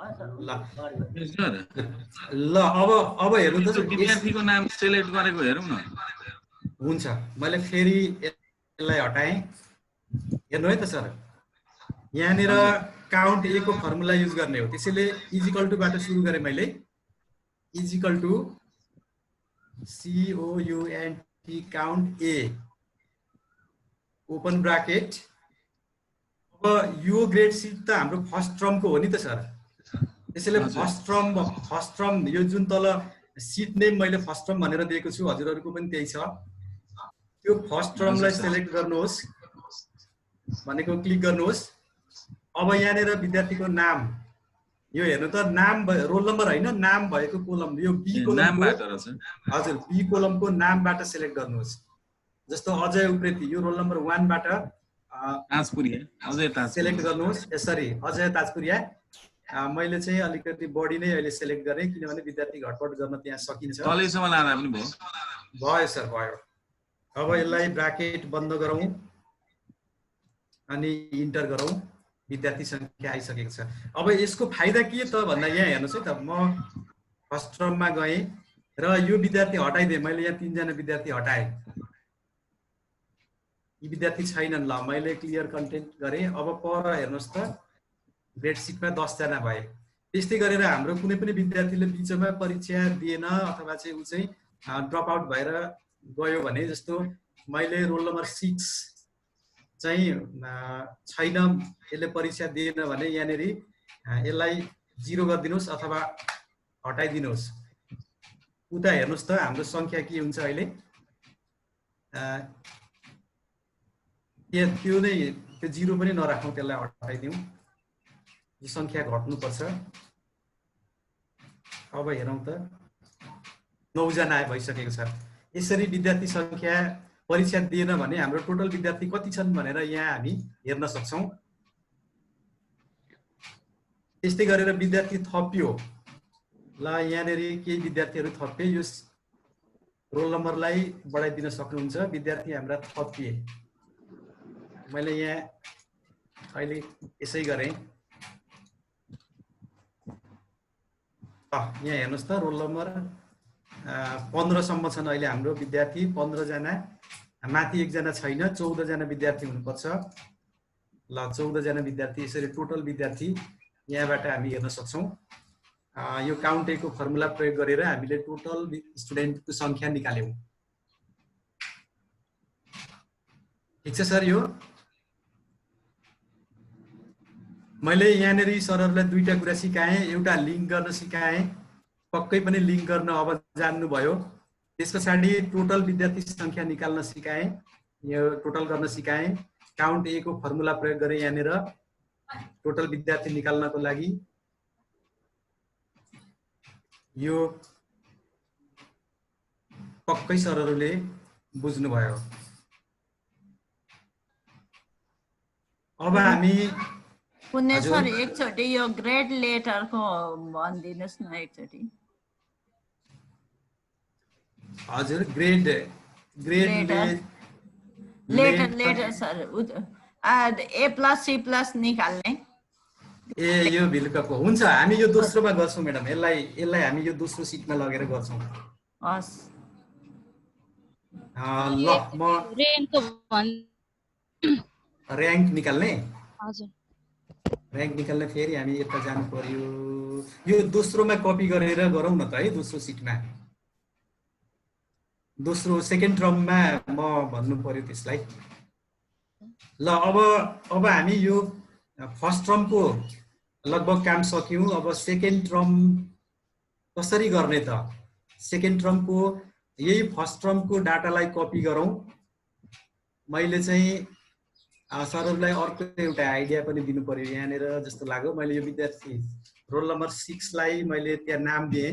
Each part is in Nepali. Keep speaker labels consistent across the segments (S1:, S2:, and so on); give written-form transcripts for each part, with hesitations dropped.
S1: ल
S2: सर
S1: ल अब हेर्नु त
S2: विद्यार्थीको नाम सिलेक्ट गरेको हेरौँ न।
S1: हुन्छ, मैले फेरि यसलाई हटाएँ। हेर्नु है त सर, यहाँनिर काउन्ट ए को फर्मुला युज गर्ने हो, त्यसैले इजिकल टु बाट सुरु गरेँ मैले। Is equal to COUNT count A open bracket. अब यो ग्रेड सिट त हाम्रो फर्स्ट टर्मको हो नि त सर, त्यसैले फर्स्ट टर्म यो जुन तल सिट नेम मैले फर्स्ट टर्म भनेर दिएको छु, हजुरहरूको पनि त्यही छ। त्यो फर्स्ट टर्मलाई सिलेक्ट गर्नुहोस् भनेको क्लिक गर्नुहोस्। अब यहाँनिर विद्यार्थीको नाम, यो हेर्नु त नाम रोल नम्बर होइन, नाम भएको कोलम, यो बी कोलमको, हजुर बी कोलमको नामबाट सिलेक्ट गर्नुहोस्। जस्तो अजय उप्रेती, यो रोल नम्बर 1 बाट सिलेक्ट गर्नुहोस्। यसरी अजय ताजपुरिया। मैले चाहिँ अलिकति बढी नै अहिले सिलेक्ट गरेँ किनभने विद्यार्थी घटपट गर्न त्यहाँ सकिन्छ।
S2: तलैसम्म लाँदा पनि भयो।
S1: भयो सर, भयो। अब यसलाई ब्राकेट बन्द गरौँ अनि इन्टर गरौँ। विद्यार्थी संख्या आइसकेको छ। अब यसको फाइदा के त भन्दा यहाँ हेर्नुहोस् है त, म फर्स्ट टर्ममा गएँ र यो विद्यार्थी हटाइदिएँ मैले। यहाँ 3 जना विद्यार्थी हटाएँ, यी विद्यार्थी छैनन्। ल मैले क्लियर कन्टेन्ट गरेँ। अब पर हेर्नुहोस् त, ग्रेड सिटमा 10 जना भए। त्यस्तै गरेर हाम्रो कुनै पनि विद्यार्थीले बिचमा परीक्षा दिएन अथवा चाहिँ ऊ चाहिँ ड्रप आउट भएर गयो भने, जस्तो मैले रोल नम्बर 6 चाहिँ छैन, यसले परीक्षा दिएन भने यहाँनिर यसलाई 0 गरिदिनुहोस् अथवा हटाइदिनुहोस्। उता हेर्नुहोस् त हाम्रो संख्या के हुन्छ अहिले। त्यो नै, त्यो 0 पनि नराखौँ, त्यसलाई हटाइदिउँ। यो संख्या घट्नुपर्छ। अब हेरौँ त, 9 जना भइसकेको छ। यसरी विद्यार्थी संख्या परीक्षा दिएन भने हाम्रो टोटल विद्यार्थी कति छन् भनेर यहाँ हामी हेर्न सक्छौँ। त्यस्तै गरेर विद्यार्थी थपियो। ल यहाँनिर केही विद्यार्थीहरू थपे, यो रोल नम्बरलाई बढाइदिन सक्नुहुन्छ। विद्यार्थी हाम्रा थपिए। मैले यहाँ अहिले यसै गरेँ। यहाँ हेर्नुहोस् त, रोल नम्बर 15 सम्म छन् अहिले हाम्रो विद्यार्थी। 15 जना, माथि 1 जना छैन, 14 जना विद्यार्थी हुनुपर्छ। ल 14 जना विद्यार्थी। यसरी टोटल विद्यार्थी यहाँबाट हामी हेर्न सक्छौँ। यो काउन्ट ए को फर्मुला प्रयोग गरेर हामीले टोटल स्टुडेन्टको संख्या निकाल्यौँ। ठिक छ सर। यो मैले यहाँनिर सरहरूलाई 2टा कुरा सिकाएँ। एउटा लिङ्क गर्न सिकाएँ, पक्कै पनि लिङ्क गर्न अब जान्नुभयो। त्यस पछाडि टोटल विद्यार्थी संख्या निकाल्न सिकाएँ, यो टोटल गर्न सिकाएँ। काउन्ट ए को फर्मुला प्रयोग गरेँ यहाँनिर टोटल विद्यार्थी निकाल्नको लागि। यो पक्कै सरहरूले बुझ्नुभयो। अब हामी
S3: पुण्य सर एकचोटि यो ग्रेड लेटरको भनिदिनुस् न एकचोटि।
S1: हजुर, grade
S3: letter sir, A+ C+ निकाल्ने।
S1: ए यो भिलुकको हुन्छ। हामी यो दोस्रोमा गर्छौँ म्याडम। यसलाई हामी यो दोस्रो सिटमा लगेर गर्छौँ।
S3: हस्
S1: ल म र्याङ्क निकाल्ने।
S4: हजुर,
S1: र्याङ्क निकाल्ने फेरि हामी यता जानु पर्यो। यो दोस्रोमा कपी गरेर गरौँ न त है, दोस्रो सिटमा। दोस्रो सेकेन्ड टर्ममा म भन्नु पर्यो त्यसलाई। ल अब हामी यो फर्स्ट टर्मको लगभग काम सक्यौँ। अब सेकेन्ड टर्म कसरी गर्ने त? सेकेन्ड टर्मको यही फर्स्ट टर्मको डाटालाई कपी गरौँ। मैले चाहिँ सरहरूलाई अर्को एउटा आइडिया पनि दिनु पर्यो यहाँनिर जस्तो लाग्यो। मैले यो विद्यार्थी रोल नम्बर 6 लाई मैले त्यहाँ नाम दिएँ।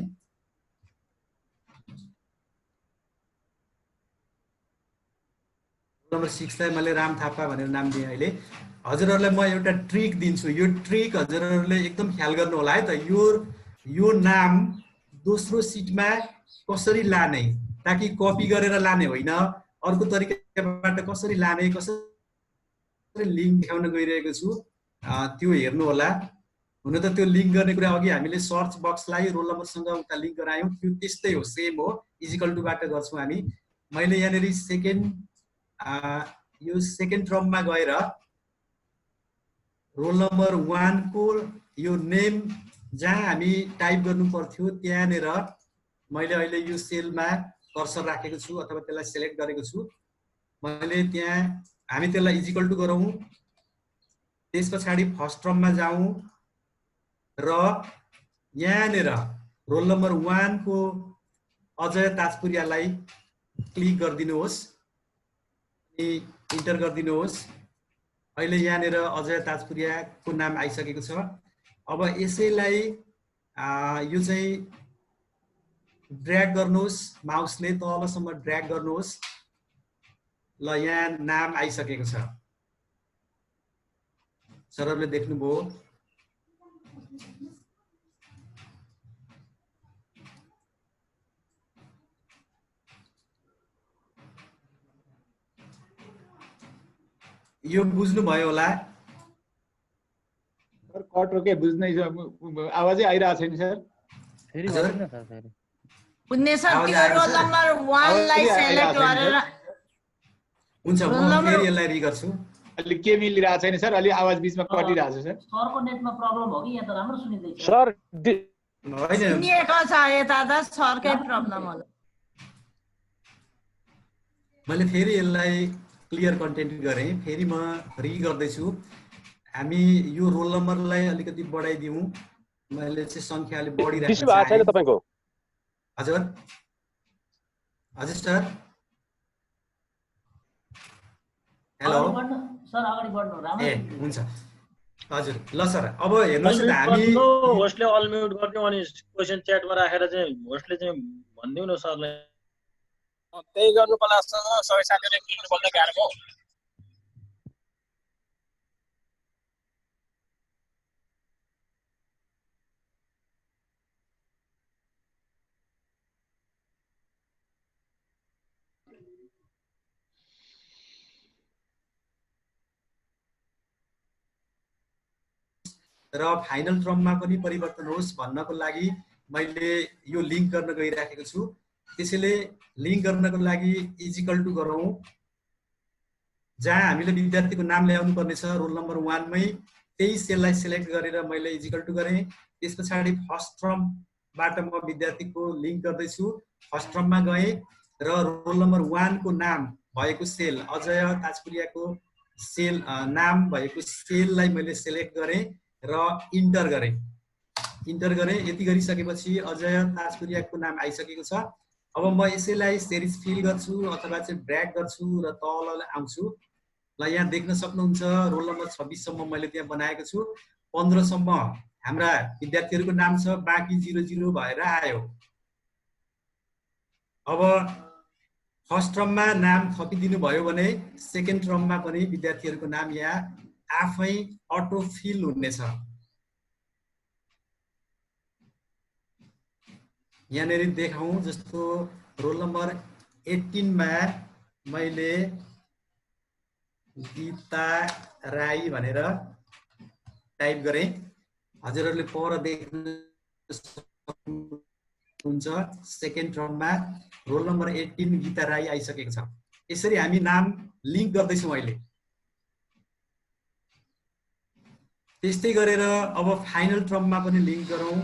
S1: नम्बर 6 लाई मैले राम थापा भनेर नाम दिएँ। अहिले हजुरहरूलाई म एउटा ट्रिक दिन्छु। यो ट्रिक हजुरहरूले एकदम ख्याल गर्नु होला है त। यो नाम दोस्रो सिटमा कसरी लाने, ताकि कपी गरेर लाने होइन, अर्को तरिकाबाट कसरी लाने, कसरी लिङ्क देखाउन गइरहेको छु त्यो हेर्नु होला। हुन त त्यो लिङ्क गर्ने कुरा अघि हामीले सर्च बक्सलाई रोल नम्बरसँग उता लिङ्क गरायौँ, त्यो त्यस्तै हो, सेम हो, इजिकल टुबाट गर्छौँ हामी। मैले यहाँनिर यो सेकेन्ड टर्ममा गएर रोल नम्बर 1 को यो नेम जहाँ हामी टाइप गर्नु पर्थ्यो त्यहाँनिर मैले अहिले यो सेलमा कर्सर राखेको छु अथवा त्यसलाई सिलेक्ट गरेको छु। मैले त्यहाँ हामी त्यसलाई इजिकल टु गरौँ, त्यस पछाडि फर्स्ट टर्ममा जाउँ र यहाँनिर रोल नम्बर 1 को अजय ताजपुरियालाई क्लिक गरिदिनुहोस् अनि इन्टर गरिदिनुहोस्। अहिले यहाँनिर अजय ताजपुरियाको नाम आइसकेको छ। अब यसैलाई यो चाहिँ ड्र्याग गर्नुहोस्, माउसले तलसम्म ड्र्याग गर्नुहोस्। ल यहाँ नाम आइसकेको छ, सरहरूले देख्नुभयो। यो बुझ्नुभयो होला।
S4: सर कट रोके बुझ्नै आवाजै आइरहेको छैन सर।
S5: फेरि भन्नु न सर फेरि।
S3: बुझ्ने सर त्यो रोल नम्बर 1 लाई सिलेक्ट गरेर
S1: हुन्छ, म फेरि यसलाई रि गर्छु।
S4: अलि के मिलिरहेको छैन सर, अलि आवाज बीचमा कटिरहेको छ सर।
S6: सरको नेटमा प्रब्लम हो कि यहाँ त राम्रो सुनिँदैछ
S5: सर
S1: होइन,
S3: सुनिएको छ, यता त सरकै प्रब्लम होला।
S1: मैले फेरि यसलाई क्लियर कन्टेन्ट गरेँ, फेरि म रि गर्दैछु। हामी यो रोल नम्बरलाई अलिकति बढाइदिउँ, मैले चाहिँ सङ्ख्या अलिक बढिरहेको
S5: छैन तपाईको।
S1: हजुर हजुर सर, हेलो
S6: सर अगाडि बढ्नु राम्रो।
S1: ए हुन्छ हजुर। ल सर अब हेर्नुहोस् न, हामी
S7: होस्टले अल म्युट गरिदिउँ अनि क्वेसन च्याटमा राखेर चाहिँ होस्टले चाहिँ भनिदिउँ न सरलाई।
S8: त्यही गर्नु पर्ला जस्तो सबै साथीहरूले किन्नु पर्दा गाह्रो भयो।
S1: र फाइनल टर्ममा पनि परिवर्तन होस् भन्नको लागि मैले यो लिङ्क गर्न गइराखेको छु। त्यसैले लिङ्क गर्नको लागि इजिकल टु गरौँ, जहाँ हामीले विद्यार्थीको नाम ल्याउनु पर्नेछ रोल नम्बर 1 मै त्यही सेललाई सिलेक्ट गरेर मैले इजिकल टु गरेँ। त्यस पछाडि फर्स्ट टर्मबाट म विद्यार्थीको लिङ्क गर्दैछु, फर्स्ट टर्ममा गएँ र रोल नम्बर 1 को नाम भएको सेल अजय ताजपुरियाको सेल नाम भएको सेललाई मैले सिलेक्ट गरेँ र इन्टर गरेँ। यति गरिसकेपछि अजय ताजपुरियाको नाम आइसकेको छ। अब म यसैलाई सेरिज फिल गर्छु अथवा चाहिँ ड्र्याग गर्छु र तल आउँछु। ल यहाँ देख्न सक्नुहुन्छ रोल नम्बर 26 सम्म मैले त्यहाँ बनाएको छु, 15 सम्म हाम्रा विद्यार्थीहरूको नाम छ, बाँकी 00 भएर आयो। अब फर्स्ट टर्ममा नाम थपिदिनु भयो भने सेकेन्ड टर्ममा पनि विद्यार्थीहरूको नाम यहाँ आफै अटो फिल हुनेछ। यहाँनिर देखाउँ जस्तो रोल नम्बर 18 मा मैले गीता राई भनेर टाइप गरेँ। हजुरहरूले पर देख्न हुन्छ सेकेन्ड टर्ममा रोल नम्बर 18 गीता राई आइसकेको छ। यसरी हामी नाम लिङ्क गर्दैछौँ अहिले। त्यस्तै गरेर अब फाइनल टर्ममा पनि लिङ्क गरौँ।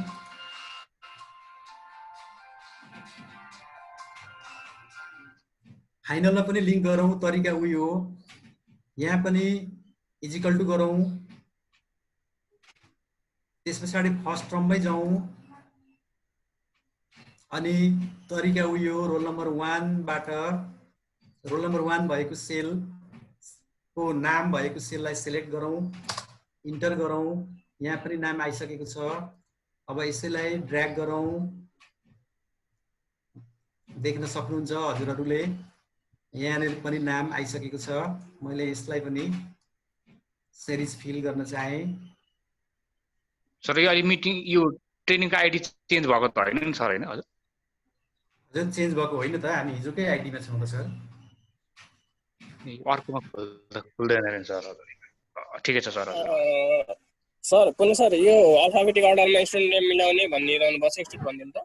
S1: फाइनलमा पनि लिङ्क गरौँ, तरिका उही हो। यहाँ पनि इजिकल टु गरौँ, त्यस पछाडि फर्स्ट टर्ममै जाउँ अनि तरिका उही हो। रोल नम्बर 1 बाट रोल नम्बर 1 भएको सेलको नाम भएको सेललाई सिलेक्ट गरौँ, इन्टर गरौँ। यहाँ पनि नाम आइसकेको छ। अब यसैलाई ड्र्याग गरौँ, देख्न सक्नुहुन्छ हजुरहरूले यहाँनिर पनि नाम आइसकेको छ। मैले यसलाई पनि सिरिज फिल गर्न चाहे।
S8: सर यो अहिले मिटिङ यो ट्रेनिङको आइडी चेन्ज भएको त होइन नि सर? होइन हजुर,
S1: हजुर चेन्ज भएको होइन त, हामी हिजोकै आइडीमा छौँ त सर।
S8: अर्कोमा खुल्दैन सर। ठिकै छ सर।
S9: सर पुनः सर यो अल्फाबेटिक अर्डरमा स्टुडेन्ट नेम मिलाउने भनिरहनु भएको छ एकचोटि भनिदिनु त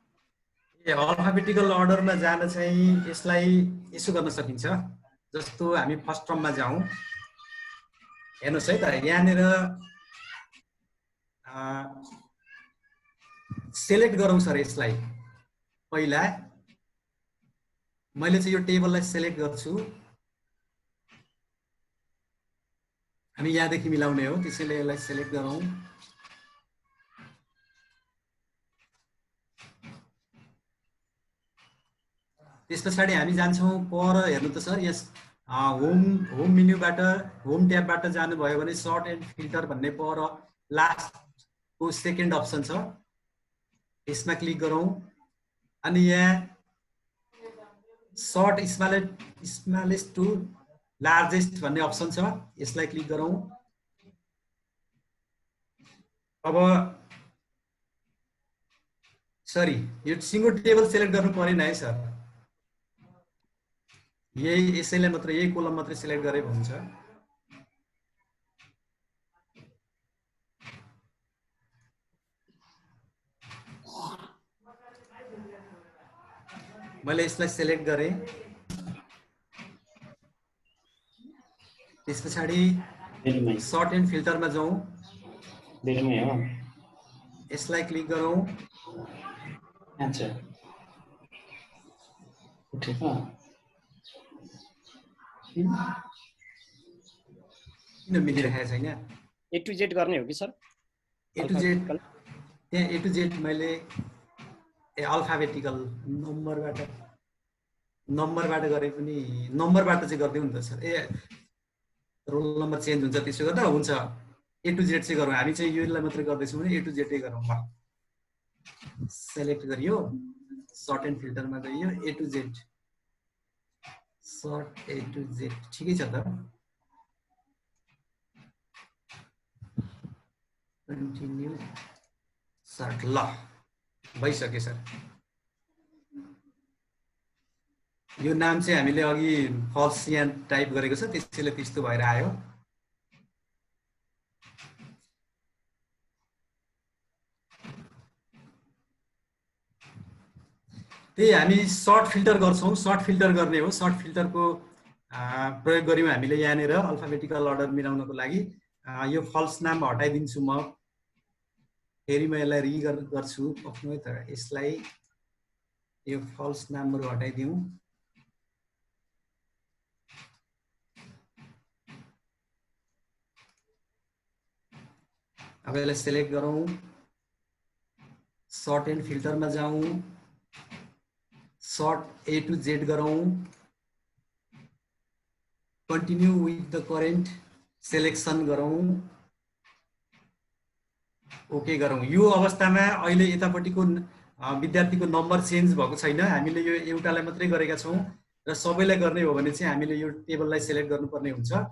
S1: ए अल्फाबेटिकल अर्डरमा जान चाहिँ यसलाई यसो गर्न सकिन्छ जस्तो हामी फर्स्ट टर्ममा जाउँ हेर्नुहोस् है त यहाँनिर सेलेक्ट गरौँ सर यसलाई पहिला मैले चाहिँ यो टेबललाई सेलेक्ट गर्छु हामी यहाँदेखि मिलाउने हो त्यसैले यसलाई सेलेक्ट गरौँ त्यस पछाडि हामी जान्छौँ पर हेर्नु त सर यस होम मेन्युबाट होम ट्याबबाट जानुभयो भने सर्ट एन्ड फिल्टर भन्ने पर लास्टको सेकेन्ड अप्सन छ यसमा क्लिक गरौँ अनि यहाँ सर्ट स्मलेस्ट टु लार्जेस्ट भन्ने अप्सन छ यसलाई क्लिक गरौँ अब सरी यो सिङ्गल टेबल सेलेक्ट गर्नु परेन है सर यही यसैलाई मात्र यही कोलम मात्रै सेलेक्ट गरे हुन्छ मैले यसलाई सेलेक्ट गरेँ त्यस पछाडि सर्ट एन्ड फिल्टरमा जाउँ यसलाई क्लिक गरौँ
S10: अच्छा
S1: किन मिलिरहेको छैन
S9: ए टु जेड गर्ने हो कि सर
S1: ए टु जेड त्यहाँ ए टु जेड मैले अल्फाबेटिकल नम्बरबाट गरे पनि नम्बरबाट चाहिँ गरिदिउँ नि त सर रोल नम्बर चेन्ज हुन्छ त्यसो गर्दा हुन्छ ए टु जेड चाहिँ गरौँ हामी चाहिँ योलाई मात्रै गर्दैछौँ भने ए टु जेडै गरौँ ल सेलेक्ट गरियो सर्ट एन्ड फिल्टरमा गइयो A to Z sort A to Z ठिकै छ त कन्टिन्यू सर्ट ल भइसक्यो सर यो नाम चाहिँ हामीले अघि फल्स यहाँ टाइप गरेको छ त्यसैले त्यस्तो भएर आयो त्यही हामी सर्ट फिल्टर गर्छौँ सर्ट फिल्टर गर्ने हो सर्ट फिल्टरको प्रयोग गऱ्यौँ हामीले यहाँनिर अल्फाबेटिकल अर्डर मिलाउनको लागि यो फल्स नाम हटाइदिन्छु म फेरि म यसलाई गर्छु आफ्नो है त यसलाई यो फल्स नामहरू हटाइदिउँ अब यसलाई सेलेक्ट गरौँ सर्ट एन्ड फिल्टरमा जाउँ सर्ट ए टु जेड गरौँ continue with the current selection गरौँ ओके गरौँ यो अवस्थामा अहिले यतापट्टिको विद्यार्थीको नम्बर चेन्ज भएको छैन हामीले यो एउटालाई मात्रै गरेका छौँ र सबैलाई गर्ने हो भने चाहिँ हामीले यो टेबललाई सेलेक्ट गर्नुपर्ने हुन्छ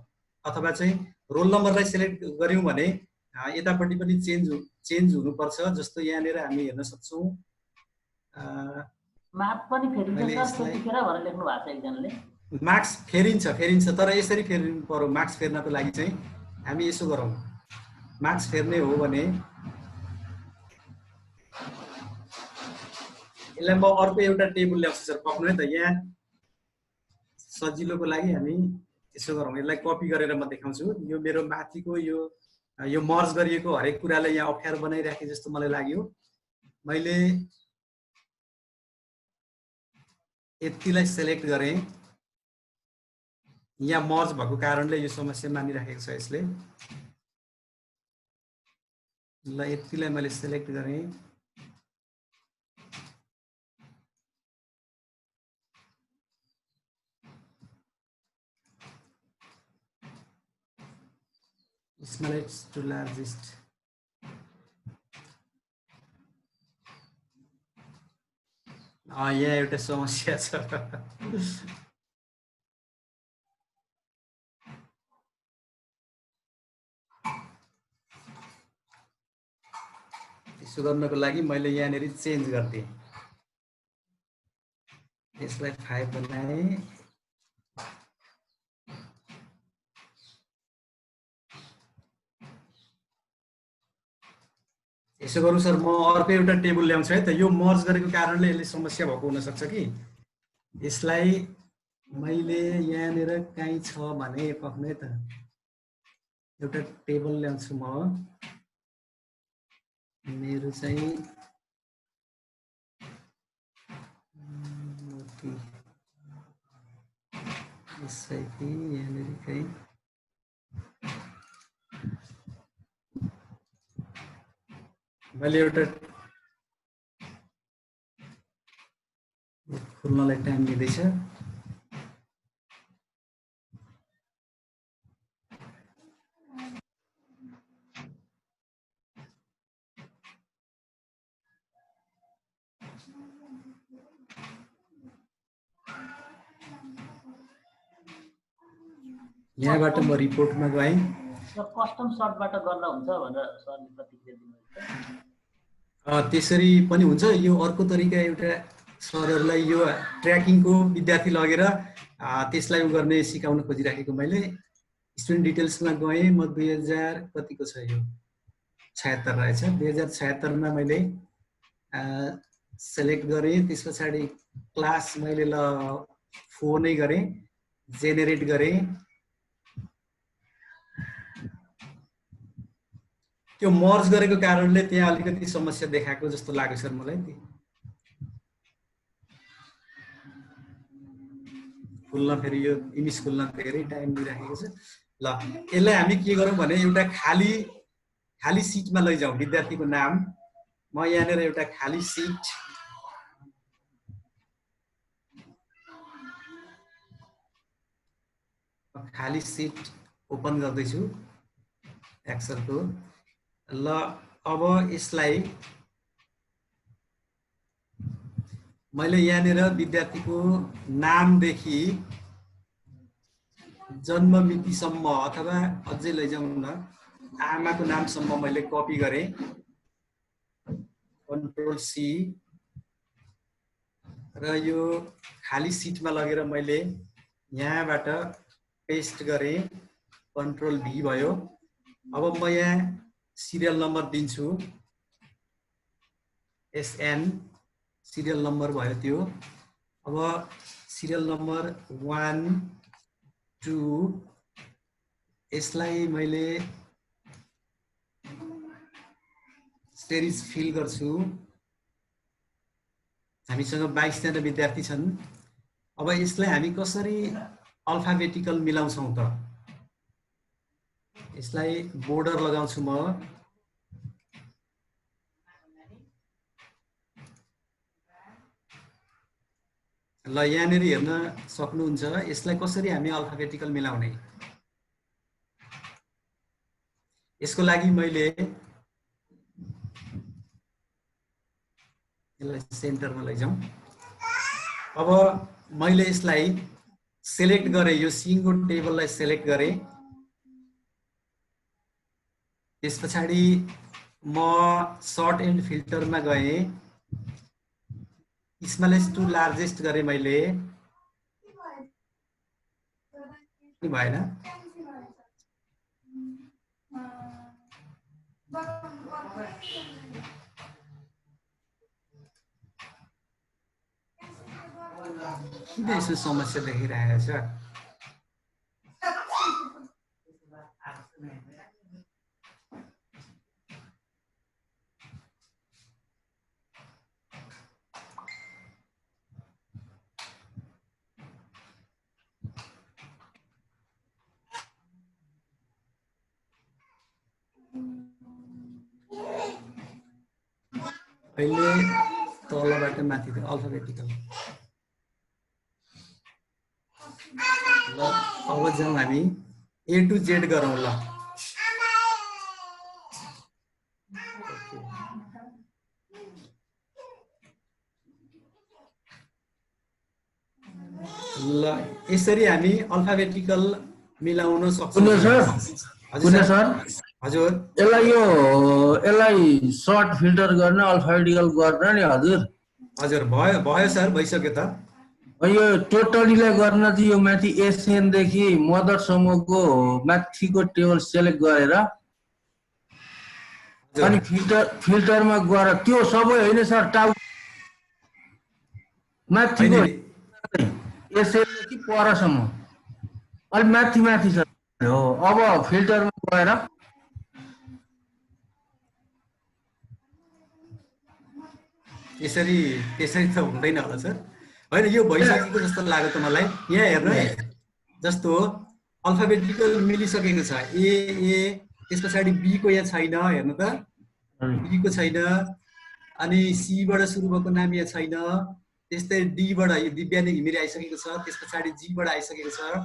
S1: अथवा चाहिँ रोल नम्बरलाई सेलेक्ट गर्यौँ भने यतापट्टि पनि चेन्ज हुनुपर्छ जस्तो यहाँनिर हामी हेर्न सक्छौँ
S6: मार्क्स पनि फेरिन्छ सर त्यतिखेर भनेर लेख्नु भएको छ एकजनाले
S1: मार्क्स फेरिन्छ तर यसरी फेर्नु पर्यो मार्क्स फेर्नको लागि चाहिँ हामी यसो गरौँ मार्क्स फेर्ने हो भने यसलाई म अर्को एउटा टेबल ल्याउँछु सर पक्नु है त यहाँ सजिलोको लागि हामी यसो गरौँ यसलाई कपी गरेर म देखाउँछु यो मेरो माथिको यो मर्ज गरिएको हरेक कुरालाई यहाँ अप्ठ्यारो बनाइराखे जस्तो मलाई लाग्यो मैले यतिलाई सेलेक्ट गरेँ यहाँ मर्ज भएको कारणले यो समस्या मानिराखेको छ यसले ल यतिलाई मैले सेलेक्ट गरेँ smallest to largest यहाँ एउटा समस्या छ यसो गर्नको लागि मैले यहाँनिर चेन्ज गर्दिएँ यसलाई 5 बनाएँ यसो गरौँ सर, म अर्को एउटा टेबल ल्याउँछु है त। यो मर्ज गरेको कारणले यसले समस्या भएको हुनसक्छ कि। यसलाई मैले यहाँनिर कहीँ छ भने पक्नै त एउटा टेबल ल्याउँछु म। मेरो चाहिँ एसआइपी यहाँनिर कहीँ मैले एउटा खुल्नलाई टाइम लिँदैछ। यहाँबाट म रिपोर्टमा गएँ।
S6: कस्टम सर्टबाट गर्दा हुन्छ भनेर सरले प्रतिक्रिया दिनुभएको छ।
S1: त्यसरी पनि हुन्छ। यो अर्को तरिका एउटा सरहरूलाई यो ट्र्याकिङको विद्यार्थी लगेर त्यसलाई गर्ने सिकाउन खोजिराखेको मैले। स्टुडेन्ट डिटेल्समा गएँ म। 2000 कतिको छ यो 76 रहेछ। 2076 मा मैले सेलेक्ट गरेँ। त्यस पछाडि क्लास मैले 4 नै गरेँ, जेनेरेट गरेँ। त्यो मर्ज गरेको कारणले त्यहाँ अलिकति समस्या देखाएको जस्तो लाग्यो सर मलाई। खुल्न फेरि यो इमेज खुल्न धेरै टाइम लिइराखेको छ। ल यसलाई हामी के गरौँ भने एउटा खाली सिटमा लैजाउँ। विद्यार्थीको नाम म यहाँनिर एउटा खाली सिट ओपन गर्दैछु एक्सेलको। ल अब यसलाई मैले यहाँनिर विद्यार्थीको नामदेखि जन्म मितिसम्म अथवा अझै लैजाउँ न आमाको नामसम्म मैले कपी गरेँ। कन्ट्रोल सी र यो खाली सिटमा लगेर मैले यहाँबाट पेस्ट गरेँ। कन्ट्रोल भी भयो। अब म यहाँ सिरियल नम्बर दिन्छु। एसएन सिरियल नम्बर भयो त्यो। अब सिरियल नम्बर 1 2 यसलाई मैले सिरिज फिल गर्छु। हामीसँग 22 जना विद्यार्थी छन्। अब यसलाई हामी कसरी अल्फाबेटिकल मिलाउँछौँ त? यसलाई बोर्डर लगाउँछु म। ल यहाँनिर हेर्न सक्नुहुन्छ यसलाई कसरी हामी अल्फाबेटिकल मिलाउने। यसको लागि मैले यसलाई सेन्टरमा लैजाउँ। अब मैले यसलाई सेलेक्ट गरेँ। यो सिङ्गो टेबललाई सेलेक्ट गरेँ। त्यस पछाडि म सर्ट एन्ड फिल्टरमा गएँ। स्मलेस्ट टु लार्जेस्ट गरेँ मैले। भएन। किन यसो समस्या देखिरहेको छ? अहिले तलबाट माथि अल्फाबेटिकल। ल अब जाउँ हामी A to Z गरौँ। ल ल यसरी हामी अल्फाबेटिकल मिलाउन सक्छौँ। हजुर
S11: यसलाई सर्ट फिल्टर गर्न अल्फाबेटिकल गर्न नि हजुर।
S1: हजुर भयो सर, भइसक्यो त।
S11: यो टोटलीलाई गर्न चाहिँ यो माथि एसएन देखि मदर समूहको माथिको टेबल सेलेक्ट गरेर अनि फिल्टरमा गएर त्यो सबै होइन सर टाउ माथिको यसैले कि परसम्म अलि माथि माथि सर हो अब फिल्टरमा गएर
S1: त्यसरी त हुँदैन होला सर होइन यो भइसकेको जस्तो लाग्यो त मलाई यहाँ हेर्नु है जस्तो अल्फाबेटिकल मिलिसकेको छ ए त्यस पछाडि बी को यहाँ छैन हेर्नु त बी को छैन अनि सी बाट सुरु भएको नाम यहाँ छैन त्यस्तै डी बाट दिव्यानी घिमिरे आइसकेको छ त्यस पछाडि जी बाट आइसकेको छ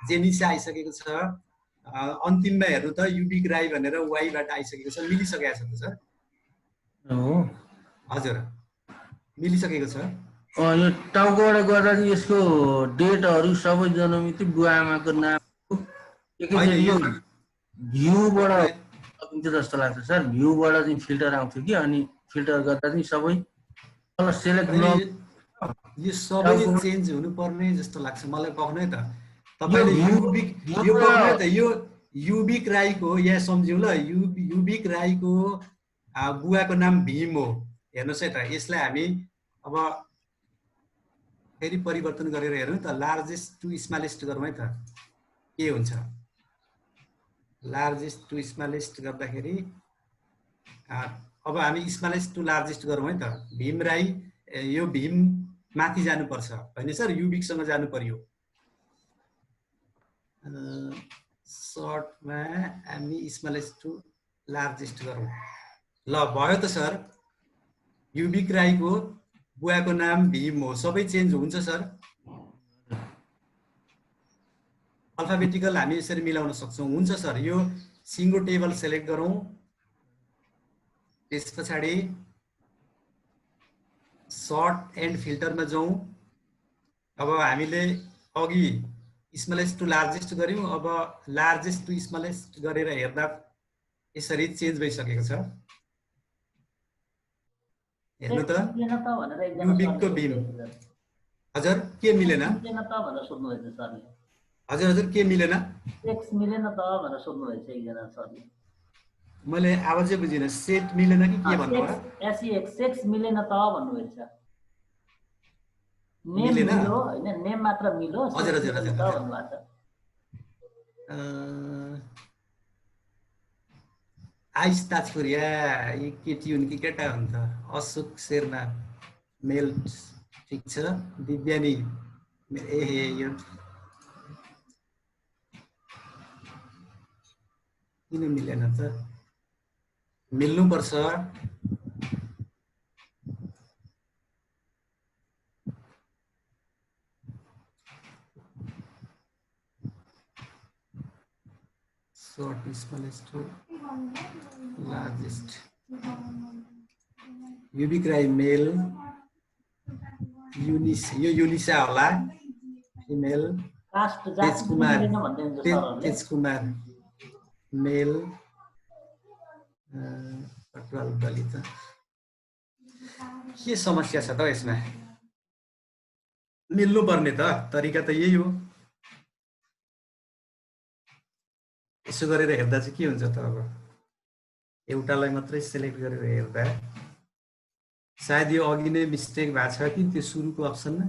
S1: जेनिसा आइसकेको छ अन्तिममा हेर्नु त युबिक राई भनेर वाई बाट आइसकेको छ मिलिसकेको छ त सर
S11: हो
S1: हजुर मिलिसकेको छ
S11: यो टाउकोबाट गर्दा चाहिँ यसको डेटहरू सबै जन्ममिति बुवाआमाको नाम एकैचोटि यो भ्यूबाट सकिन्छ जस्तो लाग्छ सर भ्यूबाट चाहिँ फिल्टर आउँथ्यो कि अनि फिल्टर गर्दा चाहिँ सबै सेलेक्ट
S1: यो सबै चेन्ज हुनुपर्ने जस्तो लाग्छ मलाई पक्नै त तपाईले युबिक यो पक्नै त यो युबिक राईको यहाँ सम्झ्यौ ल युबिक राईको बुवाको नाम भीम हो हेर्नुहोस् है त यसलाई हामी अब फेरि परिवर्तन गरेर हेरौँ त लार्जेस्ट टु स्मलेस्ट गरौँ है त के हुन्छ लार्जेस्ट टु स्मलेस्ट गर्दाखेरि अब हामी स्मलेस्ट टु लार्जेस्ट गरौँ है त भीम राई यो भीम माथि जानुपर्छ होइन सर युबिकसँग जानु पर्यो सर्टमा हामी स्मलेस्ट टु लार्जेस्ट गरौँ ल भयो त सर युबिक राईको बुवाको नाम भीम हो सबै चेन्ज हुन्छ सर अल्फाबेटिकल हामी यसरी मिलाउन सक्छौँ हुन्छ सर यो सिङ्गो टेबल सेलेक्ट गरौँ त्यस पछाडि सर्ट एन्ड फिल्टरमा जाउँ अब हामीले अघि स्मलेस्ट टु लार्जेस्ट गर्यौँ अब लार्जेस्ट टु स्मलेस्ट गरेर हेर्दा यसरी चेन्ज भइसकेको छ हेर्नु त युबिकको भीम हजुर के मिलेन हजुर के मिलेन
S6: एक्स मिलेन त भनेर सोध्नु भएछ एकजना सरले
S1: मैले आवाजै बुझिन सेट मिलेन कि के भन्नु भयो
S6: एक्स मिलेन त भन्नु भएछ नेम मिल्यो हैन नेम मात्र मिल्यो
S1: हजुर भन्नु भएको छ आइस ताजपुरिया यी केटी हुन् कि केटा हुन् त अशोक शेर्मा मेल ठिक छ दिव्यानी यो किन मिलेन त मिल्नुपर्छ short smallest to largest युबिक Rai मेल यो युनिसा होला फिमेल तेज कुमार मेल पटवाल दलित के समस्या छ त यसमा मिल्नु पर्ने त तरिका त यही हो यसो गरेर हेर्दा चाहिँ के हुन्छ त अब एउटालाई मात्रै सिलेक्ट गरेर हेर्दा सायद यो अघि नै मिस्टेक भएको छ कि त्यो सुरुको अप्सनमा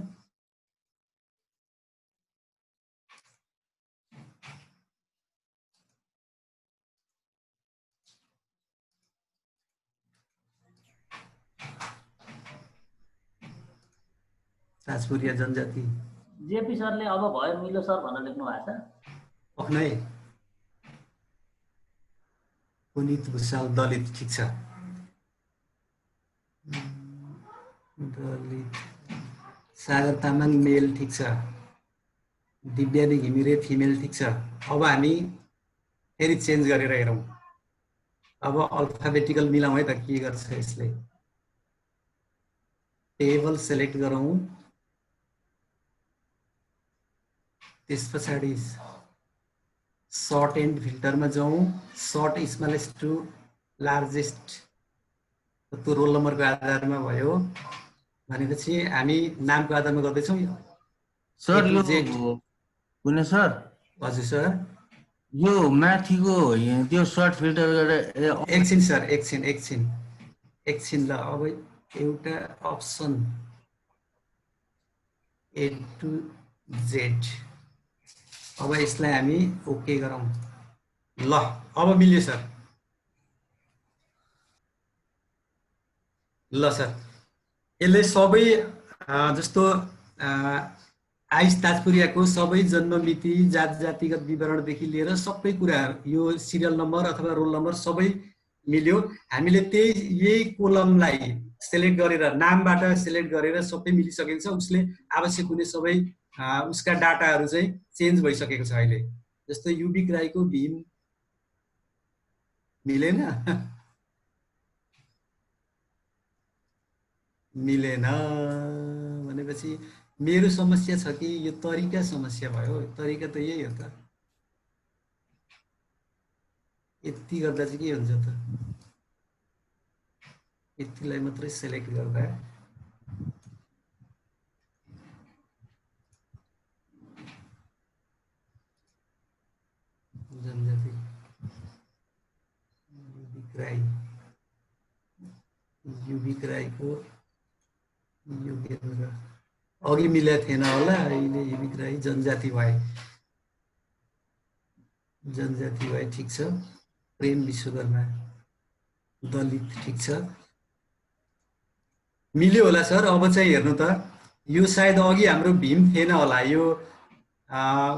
S1: ताजपुरिया जनजाति
S6: जेपी सरले अब भयो मिलो सर भनेर लेख्नु भएको छ
S1: अख्नै पुनित भुषाल दलित ठिक छ दलित सागर तामाङ मेल ठिक छ दिव्यानी घिमिरे फिमेल ठिक छ अब हामी फेरि चेन्ज गरेर हेरौँ अब अल्फाबेटिकल मिलाउँ है त के गर्छ यसले टेबल सेलेक्ट गरौँ त्यस पछाडि सर्ट एन्ड फिल्टरमा जाउँ सर्ट स्मलेस्ट टु लार्जेस्ट त्यो रोल नम्बरको आधारमा भयो भनेपछि हामी नामको आधारमा गर्दैछौँ
S11: सर यो कुनै सर
S1: हजुर सर
S11: यो माथिको त्यो सर्ट फिल्टर गरेर
S1: एकछिन सर, एकछिन ल। अब एउटा अप्सन A to Z, अब यसलाई हामी ओके गरौँ। ल अब मिल्यो सर। ल सर, यसले सबै जस्तो आइस ताजपुरियाको सबै जन्म मिति, जातिगत विवरणदेखि लिएर सबै कुराहरू, यो सिरियल नम्बर अथवा रोल नम्बर सबै मिल्यो। हामीले यही कोलमलाई सेलेक्ट गरेर, नामबाट सेलेक्ट गरेर सबै मिलिसकेको छ। उसले आवश्यक हुने सबै उसका डाटाहरू चाहिँ चेन्ज भइसकेको छ अहिले। जस्तो युबिक राईको भीम मिलेन, भनेपछि मेरो समस्या छ कि यो तरिका समस्या भयो? तरिका त यही हो त। यति गर्दा चाहिँ के हुन्छ त? यतिलाई मात्रै सेलेक्ट गर्दा जनजाति युबिक राईको योगेन्द्र अघि मिलेको थिएन होला, अहिले युबिक राई जनजाति भए, ठिक छ। प्रेम विश्वकर्मा दलित, ठिक छ, मिल्यो होला सर। अब चाहिँ हेर्नु त, यो सायद अघि हाम्रो भीम थिएन होला, यो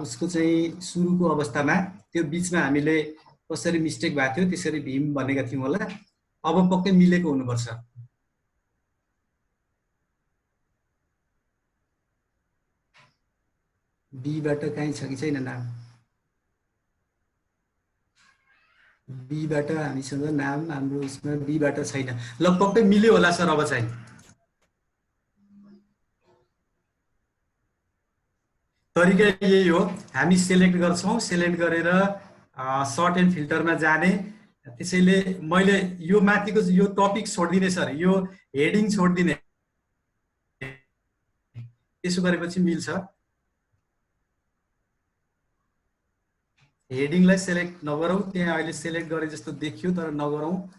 S1: उसको चाहिँ सुरुको अवस्थामा, त्यो बिचमा हामीले कसरी मिस्टेक भएको थियो त्यसरी भीम भनेका थियौँ होला। अब पक्कै मिलेको हुनुपर्छ। बीबाट कहीँ छ कि छैन नाम? बीबाट हामीसँग नाम, हाम्रो उसमा बीबाट छैन। ल पक्कै मिल्यो होला सर। अब चाहिँ तरिका यही हो, हामी सेलेक्ट गर्छौँ, सेलेक्ट गरेर सर्ट एन्ड फिल्टरमा जाने। त्यसैले मैले यो माथिको यो टपिक छोडिदिने सर, यो हेडिङ छोडिदिने, त्यसो गरेपछि मिल्छ। हेडिङलाई सेलेक्ट नगरौँ, त्यहाँ अहिले सेलेक्ट गरे जस्तो देखियो तर नगरौँ।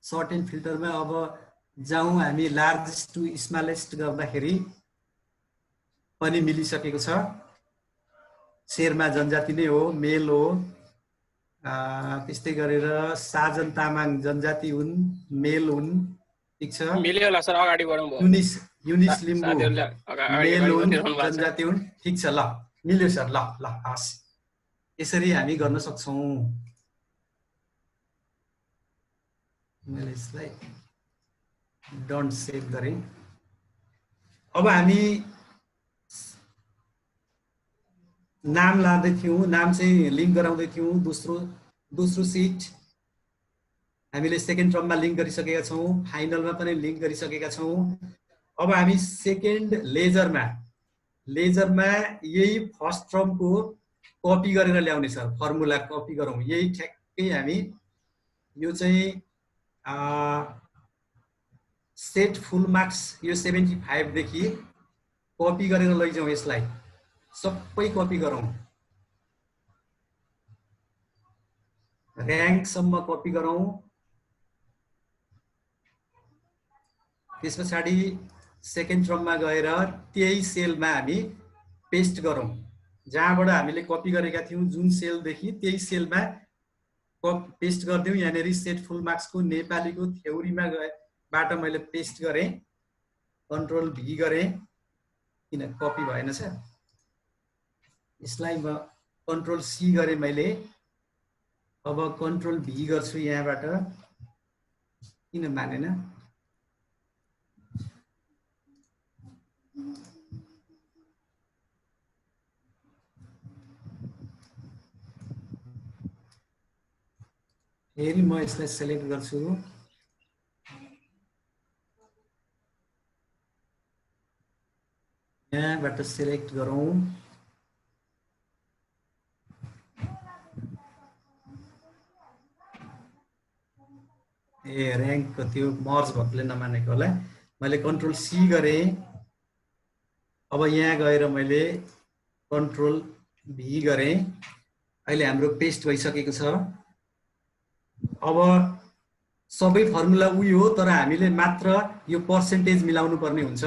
S1: सर्ट एन्ड फिल्टरमा अब जाउँ हामी, लार्जेस्ट टु स्मलेस्ट गर्दाखेरि पनि मिलिसकेको छ। शेर्मा जनजाति नै हो, मेल हो। त्यस्तै गरेर साजन तामाङ जनजाति हुन्, मेल हुन्, ठिक छ।
S9: मिल्यो होला सर, अगाडि बढौँ।
S1: युनिस लिम्बू मेल हुन्, जनजाति हुन्, ठिक छ। ल मिल्यो सर। ल ल हस्, यसरी हामी गर्न सक्छौँ। मैले यसलाई डन्ट सेभ गरेँ। अब हामी नाम लाँदै थियौँ, नाम चाहिँ लिङ्क गराउँदै थियौँ। दोस्रो सिट हामीले सेकेन्ड टर्ममा लिङ्क गरिसकेका छौँ, फाइनलमा पनि लिङ्क गरिसकेका छौँ। अब हामी सेकेन्ड लेजरमा यही फर्स्ट टर्मको कपी गरेर ल्याउने सर, फर्मुला कपी गरौँ। यही ठ्याक्कै हामी यो चाहिँ सेट फुल मार्क्स, यो 75 देखि कपी गरेर लैजाउँ। यसलाई सबै कपी गरौँ, र्याङ्कसम्म कपी गरौँ। त्यस पछाडि सेकेन्ड टर्ममा गएर त्यही सेलमा हामी पेस्ट गरौँ, जहाँबाट हामीले कपी गरेका थियौँ। जुन सेलदेखि त्यही सेलमा पेस्ट गरिदिउँ। यहाँनिर सेट फुल मार्क्सको नेपालीको थ्योरीमा बाट मैले पेस्ट गरेँ, कन्ट्रोल भी गरेँ, किन कपी भएन सर। यसलाई म कन्ट्रोल सी गरेँ मैले। अब कन्ट्रोल भी गर्छु यहाँबाट, किन मानेन? फेरि म यसलाई सेलेक्ट गर्छु, यहाँबाट सेलेक्ट गरौँ। र्याङ्कको त्यो मर्ज भएकोले नमानेको होला। मैले कन्ट्रोल सी गरेँ। अब यहाँ गएर मैले कन्ट्रोल भी गरेँ। अहिले हाम्रो पेस्ट भइसकेको छ। अब सबै फर्मुला उही हो, तर हामीले मात्र यो पर्सेन्टेज मिलाउनु पर्ने हुन्छ।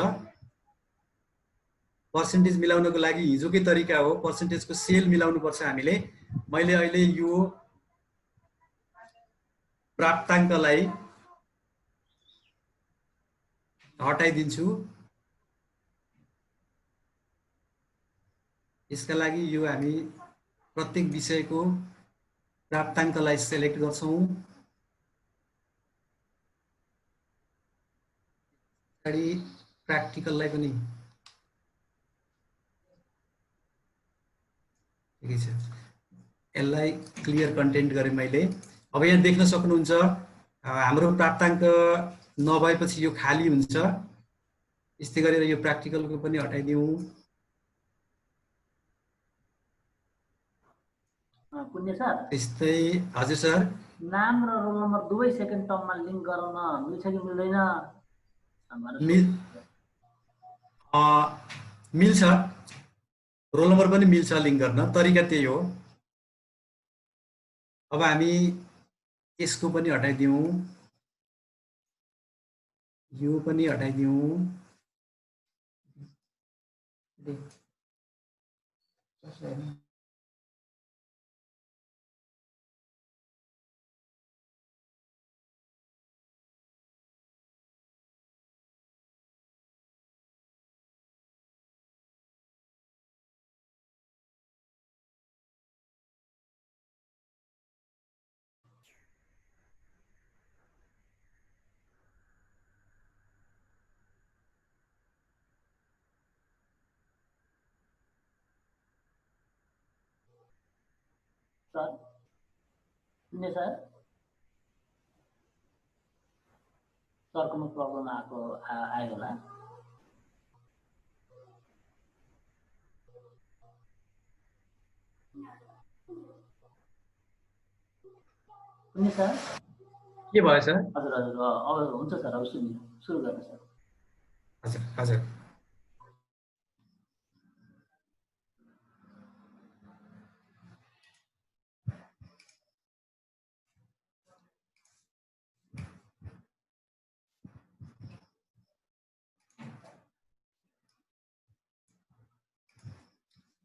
S1: पर्सेन्टेज मिलाउनको लागि हिजोकै तरिका हो, पर्सेन्टेजको सेल मिलाउनु पर्छ हामीले। मैले अहिले यो प्राप्ताङ्कलाई हटाइदिन्छु। यसका लागि यो हामी प्रत्येक विषयको प्राप्ताङ्कलाई सेलेक्ट गर्छौं। पछाडि प्र्याक्टिकललाई पनि ठिकै छ। यसलाई क्लियर कन्टेन्ट गरेँ मैले। अब यहाँ देख्न सक्नुहुन्छ हाम्रो प्राप्ताङ्क नभएपछि यो खाली हुन्छ। यस्तै गरेर यो प्र्याक्टिकलको पनि हटाइदिउँ।
S6: पुण्य सर,
S1: त्यस्तै। हजुर सर।
S6: नाम र रोल नम्बर दुवै सेकेन्ड टर्ममा लिङ्क गराउन मिल्छ कि मिल्दैन?
S1: मिल्छ, रोल नम्बर पनि मिल्छ लिङ्क गर्न, तरिका त्यही हो। अब हामी यसको पनि हटाइदिउँ, यो पनि हटाइदिउँ।
S6: सर, पुण्य सर, सरकोमा प्रब्लम आयो होला। पुण्य सर,
S1: के भयो सर?
S6: हजुर हजुर, अब हुन्छ सर, अब सुरु गर्नु सर।
S1: हजुर हजुर।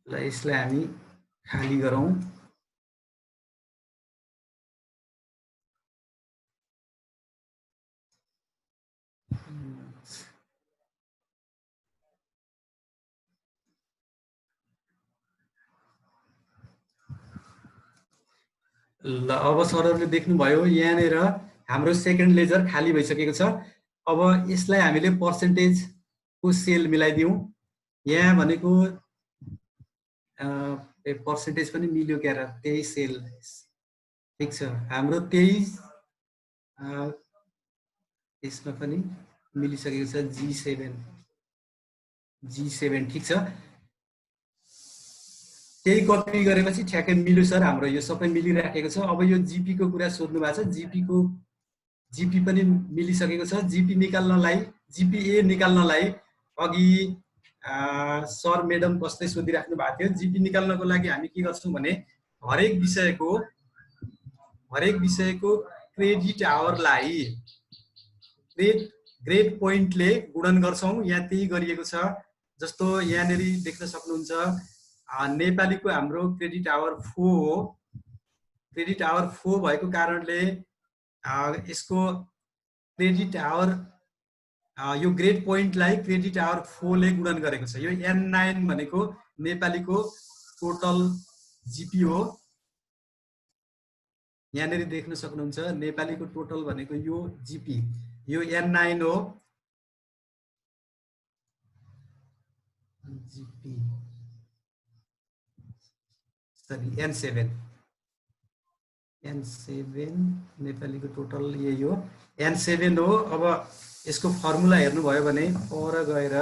S1: ल यसलाई हामी खाली गरौँ। ल अब सरहरूले देख्नुभयो यहाँनिर हाम्रो सेकेन्ड लेजर खाली भइसकेको छ। अब यसलाई हामीले पर्सेन्टेजको सेल मिलाइदिउँ। यहाँ भनेको पर्सेन्टेज पनि मिल्यो क्या र, त्यही सेल। ठिक छ, हाम्रो त्यही यसमा पनि मिलिसकेको छ। G7 ठिक छ। त्यही कपी गरेपछि ठ्याक्कै मिल्यो सर, हाम्रो यो सबै मिलिराखेको छ। अब यो जीपी को कुरा सोध्नु भएको छ। जीपी पनि मिलिसकेको छ। जीपी ए निकाल्नलाई अघि सर मेडम कस्तै सोधिराख्नु भएको थियो। जीपी निकाल्नको लागि हामी के गर्छौं भने हरेक विषयको क्रेडिट आवरलाई ग्रेड पोइन्टले गुणन गर्छौं। यहाँ त्यही गरिएको छ। जस्तो यहाँनिर देख्न सक्नुहुन्छ नेपालीको हाम्रो क्रेडिट आवर 4 हो। क्रेडिट आवर 4 भएको कारणले यसको क्रेडिट आवर यो ग्रेड पोइन्टलाई क्रेडिट आवर 4 ले गुणन गरेको छ। यो N9 भनेको नेपालीको टोटल जीपी हो। यहाँनिर देख्न सक्नुहुन्छ नेपालीको टोटल भनेको यो जीपी, यो N9 हो। जीपी सरी N7 नेपालीको टोटल यही हो, N7 हो। अब यसको फर्मुला हेर्नुभयो भने पर गएर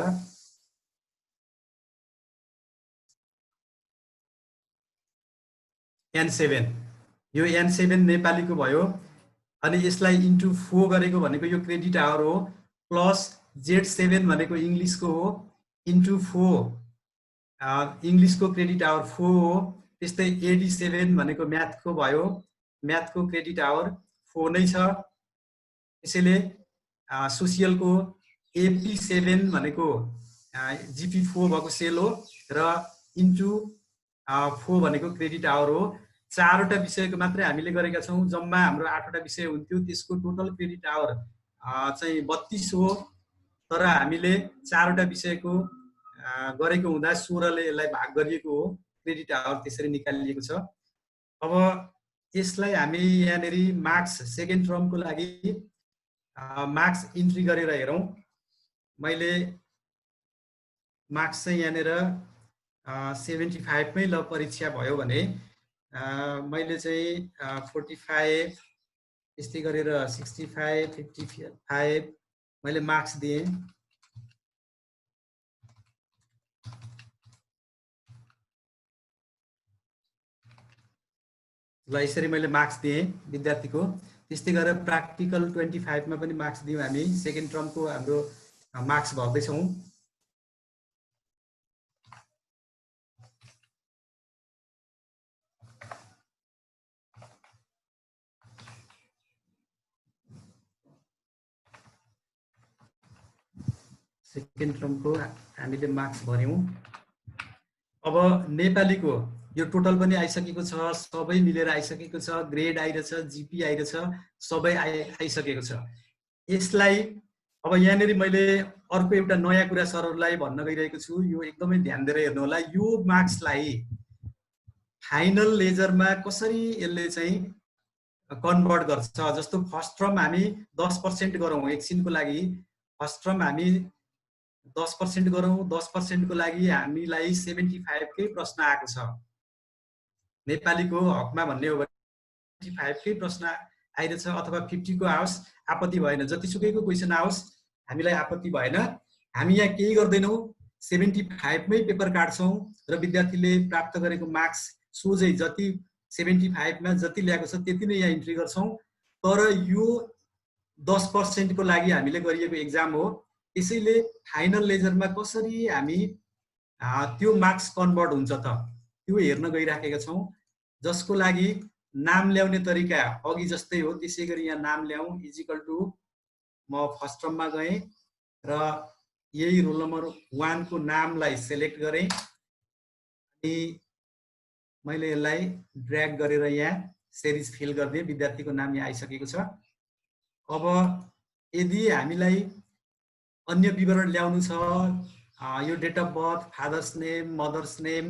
S1: N7, यो N7 नेपालीको भयो। अनि यसलाई इन्टु 4 गरेको भनेको यो क्रेडिट आवर हो, प्लस Z7 भनेको इङ्ग्लिसको हो, इन्टु 4 इङ्ग्लिसको क्रेडिट आवर 4 हो। त्यस्तै AD7 भनेको म्याथको भयो, म्याथको क्रेडिट आवर 4 नै छ। त्यसैले सोसियलको AP7 भनेको GP4 भएको सेल हो र इन्टु 4 भनेको क्रेडिट आवर हो। 4वटा विषयको मात्रै हामीले गरेका छौँ, जम्मा हाम्रो 8वटा विषय हुन्थ्यो, त्यसको टोटल क्रेडिट आवर चाहिँ 32 हो, तर हामीले 4वटा विषयको गरेको हुँदा 16 ले यसलाई भाग गरिएको हो, क्रेडिट आवर त्यसरी निकालिएको छ। अब यसलाई हामी यहाँनेरि मार्क्स सेकेन्ड टर्मको लागि मार्क्स इन्ट्री गरेर हेरौँ। मैले मार्क्स चाहिँ यहाँनेर 75 मै ल परीक्षा भयो भने मैले चाहिँ 45 यस्तै गरेर 65 55 मैले मार्क्स दिएँ। ल यसरी मैले मार्क्स दिएँ विद्यार्थीको। त्यस्तै गरेर प्र्याक्टिकल 25 मा पनि मार्क्स दियौँ हामी। सेकेन्ड टर्मको हाम्रो मार्क्स भर्दैछौँ। सेकेन्ड टर्मको हामीले मार्क्स भर्यौँ। अब नेपालीको यो टोटल पनि आइसकेको छ, सबै मिलेर आइसकेको छ, ग्रेड आइरहेछ, जिपी आइरहेछ, सबै आइसकेको छ। यसलाई अब यहाँनेरि मैले अर्को एउटा नयाँ कुरा सरहरूलाई भन्न गइरहेको छु, यो एकदमै ध्यान दिएर हेर्नु होला। यो मार्क्सलाई फाइनल लेजरमा कसरी यसले चाहिँ कन्भर्ट गर्छ। जस्तो फर्स्ट टर्म हामी 10% गरौँ, एकछिनको लागि फर्स्ट टर्म हामी 10% गरौँ, 10% को लागि हामीलाई 75 कै प्रश्न आएको छ। नेपालीको हकमा भन्ने हो भने 75 कै प्रश्न आइरहेछ, अथवा 50 को आओस्, आपत्ति भएन, जतिसुकैको क्वेसन आओस् हामीलाई आपत्ति भएन। हामी यहाँ केही गर्दैनौँ, 75 मै पेपर काट्छौँ र विद्यार्थीले प्राप्त गरेको मार्क्स सोझै जति 75 मा जति ल्याएको छ त्यति नै यहाँ इन्ट्री गर्छौँ। तर यो 10% को लागि हामीले गरिएको एक्जाम हो। त्यसैले फाइनल लेजरमा कसरी हामी त्यो मार्क्स कन्भर्ट हुन्छ त त्यो हेर्न गइराखेका छौँ, जसको लागि नाम ल्याउने तरिका अघि जस्तै हो। त्यसै गरी यहाँ नाम ल्याउँ, इजिकल टु म फर्स्ट टर्ममा गएँ र यही रोल नम्बर 1 को नामलाई सेलेक्ट गरेँ अनि मैले यसलाई ड्र्याग गरेर यहाँ सिरिज फिल गरिदिएँ। विद्यार्थीको नाम यहाँ आइसकेको छ। अब यदि हामीलाई अन्य विवरण ल्याउनु छ, यो date of birth, father's name, mother's name,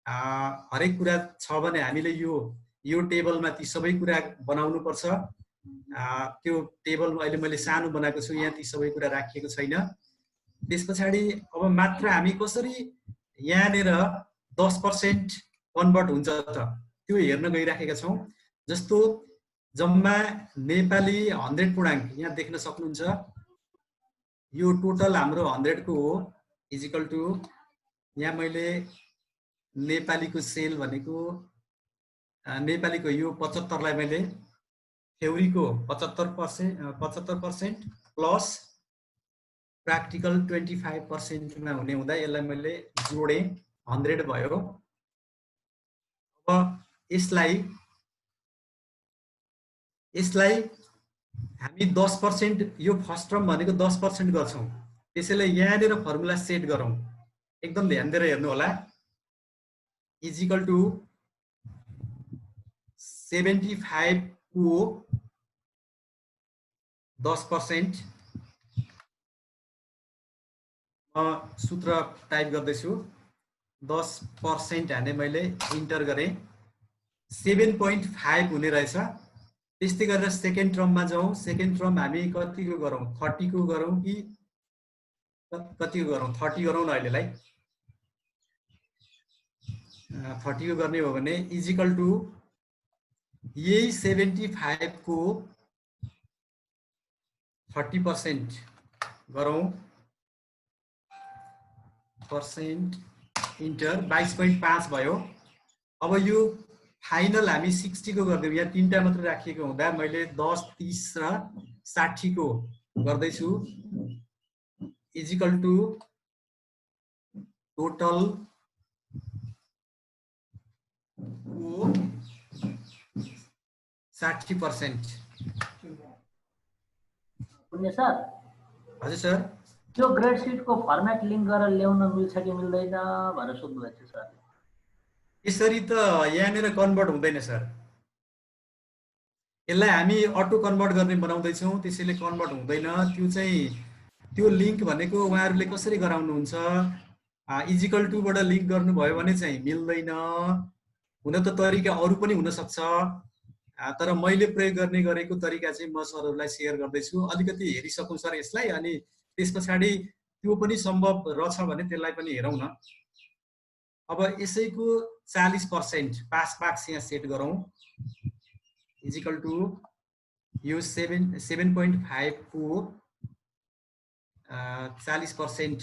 S1: हरेक कुरा छ भने हामीले यो टेबलमा ती सबै कुरा बनाउनु पर्छ। त्यो टेबल अहिले मैले सानो बनाएको छु, यहाँ ती सबै कुरा राखिएको छैन। त्यसपछाडि अब मात्र हामी कसरी यहाँनेर 10% कन्भर्ट हुन्छ त त्यो हेर्न गइराखेका छौँ। जस्तो जम्मा नेपाली 100 पूर्णाङ्क यहाँ देख्न सक्नुहुन्छ। यो टोटल हाम्रो 100 को हो, इजिकल टु यहाँ मैले नेपालीको सेल भनेको नेपालीको यो 75 लाई मैले थ्योरीको 75% प्लस प्र्याक्टिकल 25% मा हुने हुँदा यसलाई मैले जोडेँ, 100 भयो। अब यसलाई हामी 10% यो फर्स्ट टर्म भनेको 10% गर्छौँ। त्यसैले यहाँनिर फर्मुला सेट गरौँ, एकदम ध्यान दिएर हेर्नु होला। इजिकल टु 75 को 10%, म सूत्र टाइप गर्दैछु, 10% हाने मैले इन्टर गरेँ, 7.5 हुने रहेछ। त्यस्तै गरेर सेकेन्ड टर्ममा जाउँ। सेकेन्ड टर्म हामी कतिको गरौँ, 30 को गरौँ कि कतिको गरौँ, 30 गरौँ न अहिलेलाई। 30 को गर्ने हो भने इजिकल टु यही 75 को 30% गरौँ, पर्सेन्ट इन्टर, 22.5 भयो। अब यो फाइनल हामी 60 को गर्दैछौँ, यहाँ 3टा मात्र राखिएको हुँदा मैले 10, 30 र 60 को गर्दैछु। इजिकल टु टोटल को 60%।
S6: पुण्य सर
S1: हजुर सर,
S6: त्यो ग्रेड सिटको फर्मेट लिङ्क गरेर ल्याउन मिल्छ कि मिल्दैन भनेर सोध्नु भएको थियो सर।
S1: यसरी त यहाँनिर कन्भर्ट हुँदैन सर। यसलाई हामी अटो कन्भर्ट गर्ने बनाउँदैछौँ, त्यसैले कन्भर्ट हुँदैन। त्यो चाहिँ त्यो लिङ्क भनेको उहाँहरूले कसरी गराउनुहुन्छ, इजिकल टुबाट लिङ्क गर्नुभयो भने चाहिँ मिल्दैन। हुन त तरिका अरू पनि हुनसक्छ, तर मैले प्रयोग गर्ने गरेको तरिका चाहिँ म सरहरूलाई सेयर गर्दैछु। अलिकति हेरिसकौँ सर यसलाई, अनि त्यस पछाडि त्यो पनि सम्भव रहेछ भने त्यसलाई पनि हेरौँ न। अब यसैको 40% पास मार्क्स यहाँ सेट गरौँ, इजिकल टु यो 7.5 को 40%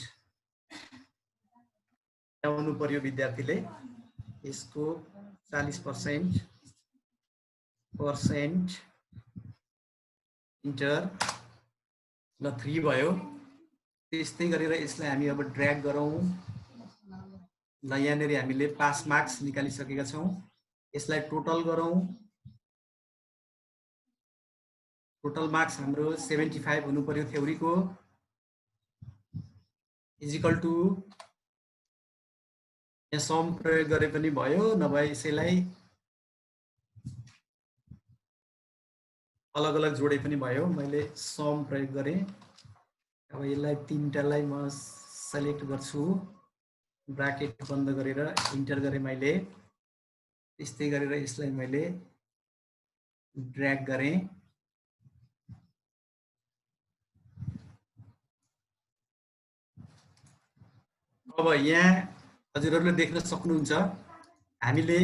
S1: ल्याउनु पर्यो विद्यार्थीले। यसको 40% इन्टर ल 3 भयो। त्यस्तै गरेर यसलाई हामी अब ड्र्याग गरौँ। ल यहाँनिर हामीले पास मार्क्स निकालिसकेका छौँ। यसलाई टोटल गरौँ। टोटल मार्क्स हाम्रो 75 हुनु पर्यो थ्योरीको, इजिकल टु यहाँ सम प्रयोग गरे पनि भयो, नभए यसैलाई अलग अलग जोडे पनि भयो। मैले सम प्रयोग गरेँ। अब यसलाई तीनटालाई म सेलेक्ट गर्छु, ब्राकेट बन्द गरेर इन्टर गरेँ मैले। त्यस्तै गरेर यसलाई मैले ड्र्याग गरेँ। अब यहाँ हजुरहरूले देख्न सक्नुहुन्छ हामीले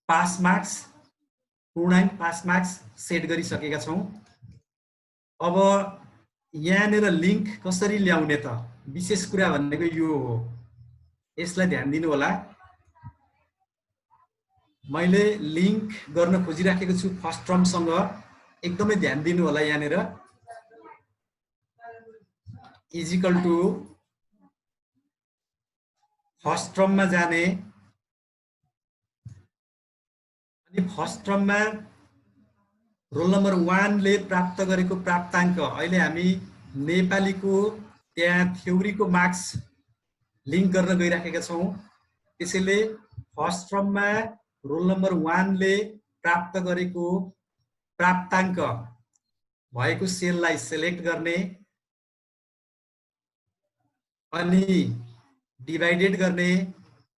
S1: पास मार्क्स, पूर्णाङ्क पास मार्क्स सेट गरिसकेका छौँ। अब यहाँनिर लिङ्क कसरी ल्याउने त, विशेष कुरा भनेको यो हो। यसलाई ध्यान दिनु होला। मैले लिङ्क गर्न खोजिराखेको छु फर्स्ट टर्मसँग, एकदमै ध्यान दिनु होला। यहाँनिर इजिकल टु फर्स्ट टर्ममा जाने, अनि फर्स्ट टर्ममा रोल नम्बर 1 ले प्राप्त गरेको प्राप्ताङ्क, अहिले हामी नेपालीको त्यहाँ थ्योरीको मार्क्स लिङ्क गर्न गइराखेका छौँ। त्यसैले फर्स्ट टर्ममा रोल नम्बर 1 ले प्राप्त गरेको प्राप्ताङ्क भएको सेललाई सेलेक्ट गर्ने, अनि डिभाइडेड गर्ने,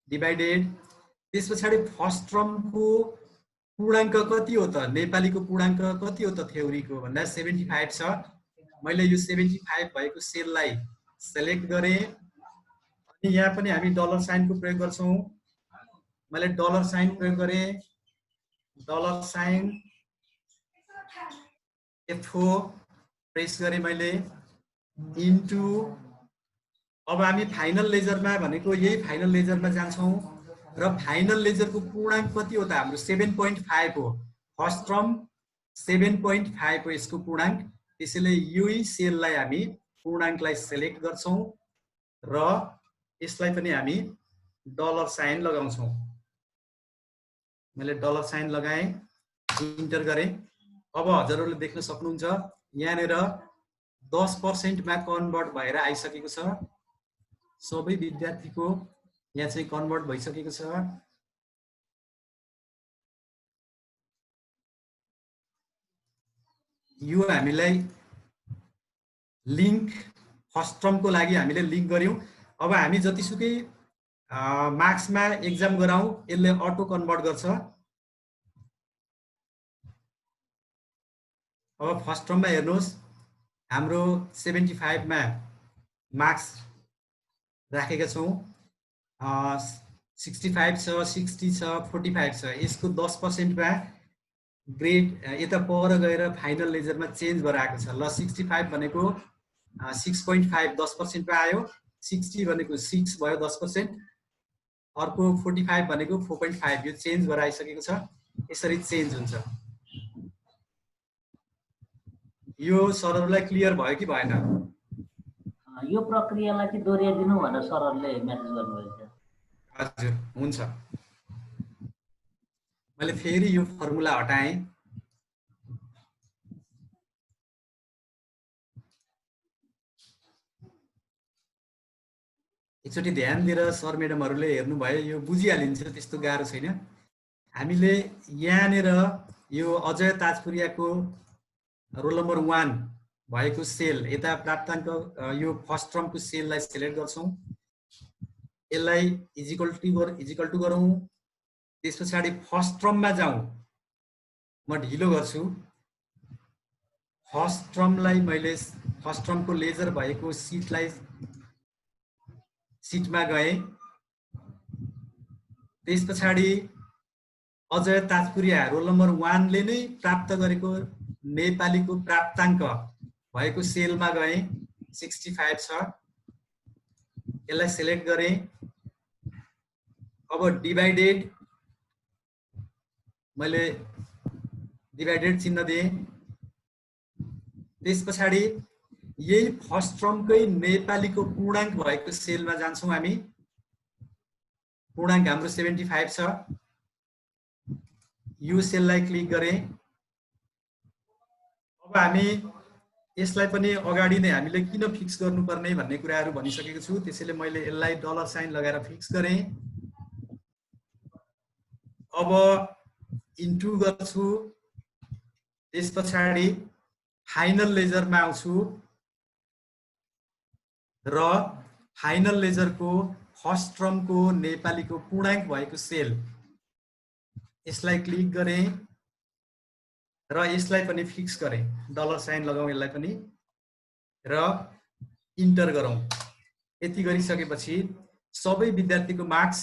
S1: डिभाइडेड। त्यस पछाडि फर्स्ट टर्मको पूर्णाङ्क कति हो त, नेपालीको पूर्णाङ्क कति हो त थ्योरीको भन्दा 75 छ। मैले यो 75 भएको सेललाई सेलेक्ट गरेँ, अनि यहाँ पनि हामी डलर साइनको प्रयोग गर्छौँ। मैले डलर साइन प्रयोग गरेँ, डलर साइन F4 प्रेस गरेँ मैले, इन्टु। अब हामी फाइनल लेजरमा भनेको यही फाइनल लेजरमा जान्छौँ, र फाइनल लेजरको पूर्णाङ्क कति हो त हाम्रो 7.5 हो। फर्स्ट टर्म 7.5 हो यसको पूर्णाङ्क। त्यसैले यही सेललाई हामी पूर्णाङ्कलाई सेलेक्ट गर्छौँ र यसलाई पनि हामी डलर साइन लगाउँछौँ। मैले डलर साइन लगाएँ, इन्टर गरेँ। अब हजुरहरूले देख्न सक्नुहुन्छ यहाँनिर 10% मा कन्भर्ट भएर आइसकेको छ। सबै विद्यार्थीको यहाँ चाहिँ कन्भर्ट भइसकेको छ। यो हामीलाई लिङ्क फर्स्ट टर्मको लागि हामीले लिङ्क गर्यौँ। अब हामी जतिसुकै मार्क्समा एक्जाम गराउँ, यसले अटो कन्भर्ट गर्छ। अब फर्स्ट टर्ममा हेर्नुहोस्, हाम्रो 75 मा मार्क्स राखेका छौँ। 65 छ, 60 छ, 45 छ। यसको 10% मा ग्रेड यता पर गएर फाइनल लेजरमा चेन्ज भएर आएको छ। ल 65 भनेको 6.5 10% मा आयो, 60 भनेको 6 भयो 10%, अर्को 45 भनेको 4.5, यो चेन्ज भएर आइसकेको छ। यसरी चेन्ज हुन्छ। यो सरहरूलाई क्लियर भयो कि भएन?
S6: यो प्रक्रियालाई चाहिँ दोहोऱ्याइदिनु भनेर सरहरूले म्यासेज गर्नुभएको थियो।
S1: हजुर हुन्छ। मैले फेरि यो फर्मुला हटाएँ। एकचोटि ध्यान दिएर सर म्याडमहरूले हेर्नुभयो, यो बुझिहालिन्छ, त्यस्तो गाह्रो छैन। हामीले यहाँनिर यो अजय ताजपुरियाको रोल नम्बर 1 भएको सेल यता प्राप्ताङ्क यो फर्स्ट टर्मको सेललाई सिलेक्ट गर्छौँ, यसलाई इजिकल टु गरौँ। त्यस पछाडि फर्स्ट टर्ममा जाउँ, म ढिलो गर्छु। फर्स्ट टर्मलाई मैले फर्स्ट टर्मको लेजर भएको सिटमा गएँ। त्यस पछाडि अजय ताजपुरिया रोल नम्बर 1 ले नै प्राप्त गरेको नेपालीको प्राप्ताङ्क भएको सेलमा गएँ, 65 छ, यसलाई सिलेक्ट गरेँ। अब डिभाइडेड, मैले डिभाइडेड चिन्ह दिएँ। त्यस पछाडि यही फर्स्ट टर्मकै नेपालीको पूर्णाङ्क भएको सेलमा जान्छौँ हामी। पूर्णाङ्क हाम्रो 75 छ, यो सेललाई क्लिक गरेँ। अब हामी यसलाई पनि अगाडि नै हामीले किन फिक्स गर्नुपर्ने भन्ने कुराहरू भनिसकेको छु, त्यसैले मैले यसलाई डलर साइन लगाएर फिक्स गरेँ। अब इन्टु गर्छु, त्यस पछाडि फाइनल लेजरमा आउँछु र फाइनल लेजरको फर्स्ट टर्मको नेपालीको पूर्णाङ्क भएको सेल यसलाई क्लिक गरेँ र यसलाई पनि फिक्स गरेँ, डलर साइन लगाउँ यसलाई पनि र इन्टर गरौँ। यति गरिसकेपछि सबै विद्यार्थीको मार्क्स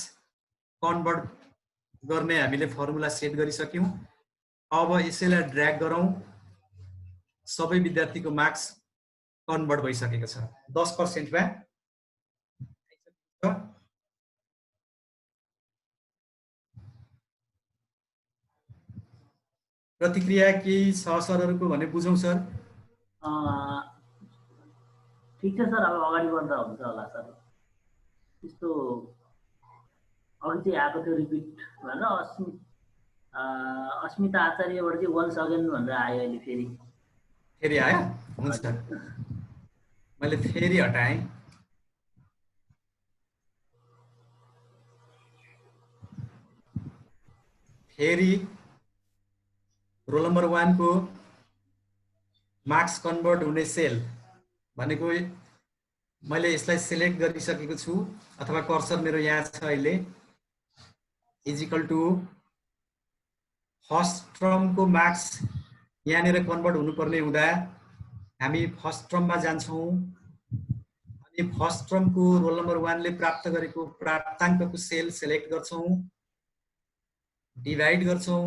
S1: कन्भर्ट गर्ने हामीले फर्मुला सेट गरिसक्यौँ। अब यसैलाई ड्र्याग गरौँ, सबै विद्यार्थीको मार्क्स कन्भर्ट भइसकेको छ 10% मा। प्रतिक्रिया केही छ सरहरूको भने बुझौँ सर?
S6: ठिक छ सर, अब अगाडि बढ्दा हुन्छ होला सर। त्यस्तो अघि चाहिँ आएको थियो रिपिट भनेर अस्मिता आचार्यबाट चाहिँ वन्स अगेन भनेर आयो, अहिले
S1: फेरि आयो। हुन्छ, मैले फेरि हटाएँ। फेरि रोल नम्बर 1 को मार्क्स कन्भर्ट हुने सेल भनेको मैले यसलाई सिलेक्ट गरिसकेको छु, अथवा कर्सर मेरो यहाँ छ अहिले। इजिकल टु फर्स्ट टर्मको मार्क्स यहाँनिर कन्भर्ट हुनुपर्ने हुँदा हामी फर्स्ट टर्ममा जान्छौँ अनि फर्स्ट टर्मको रोल नम्बर 1 ले प्राप्त गरेको प्राप्ताङ्कको सेल सिलेक्ट गर्छौँ, डिभाइड गर्छौँ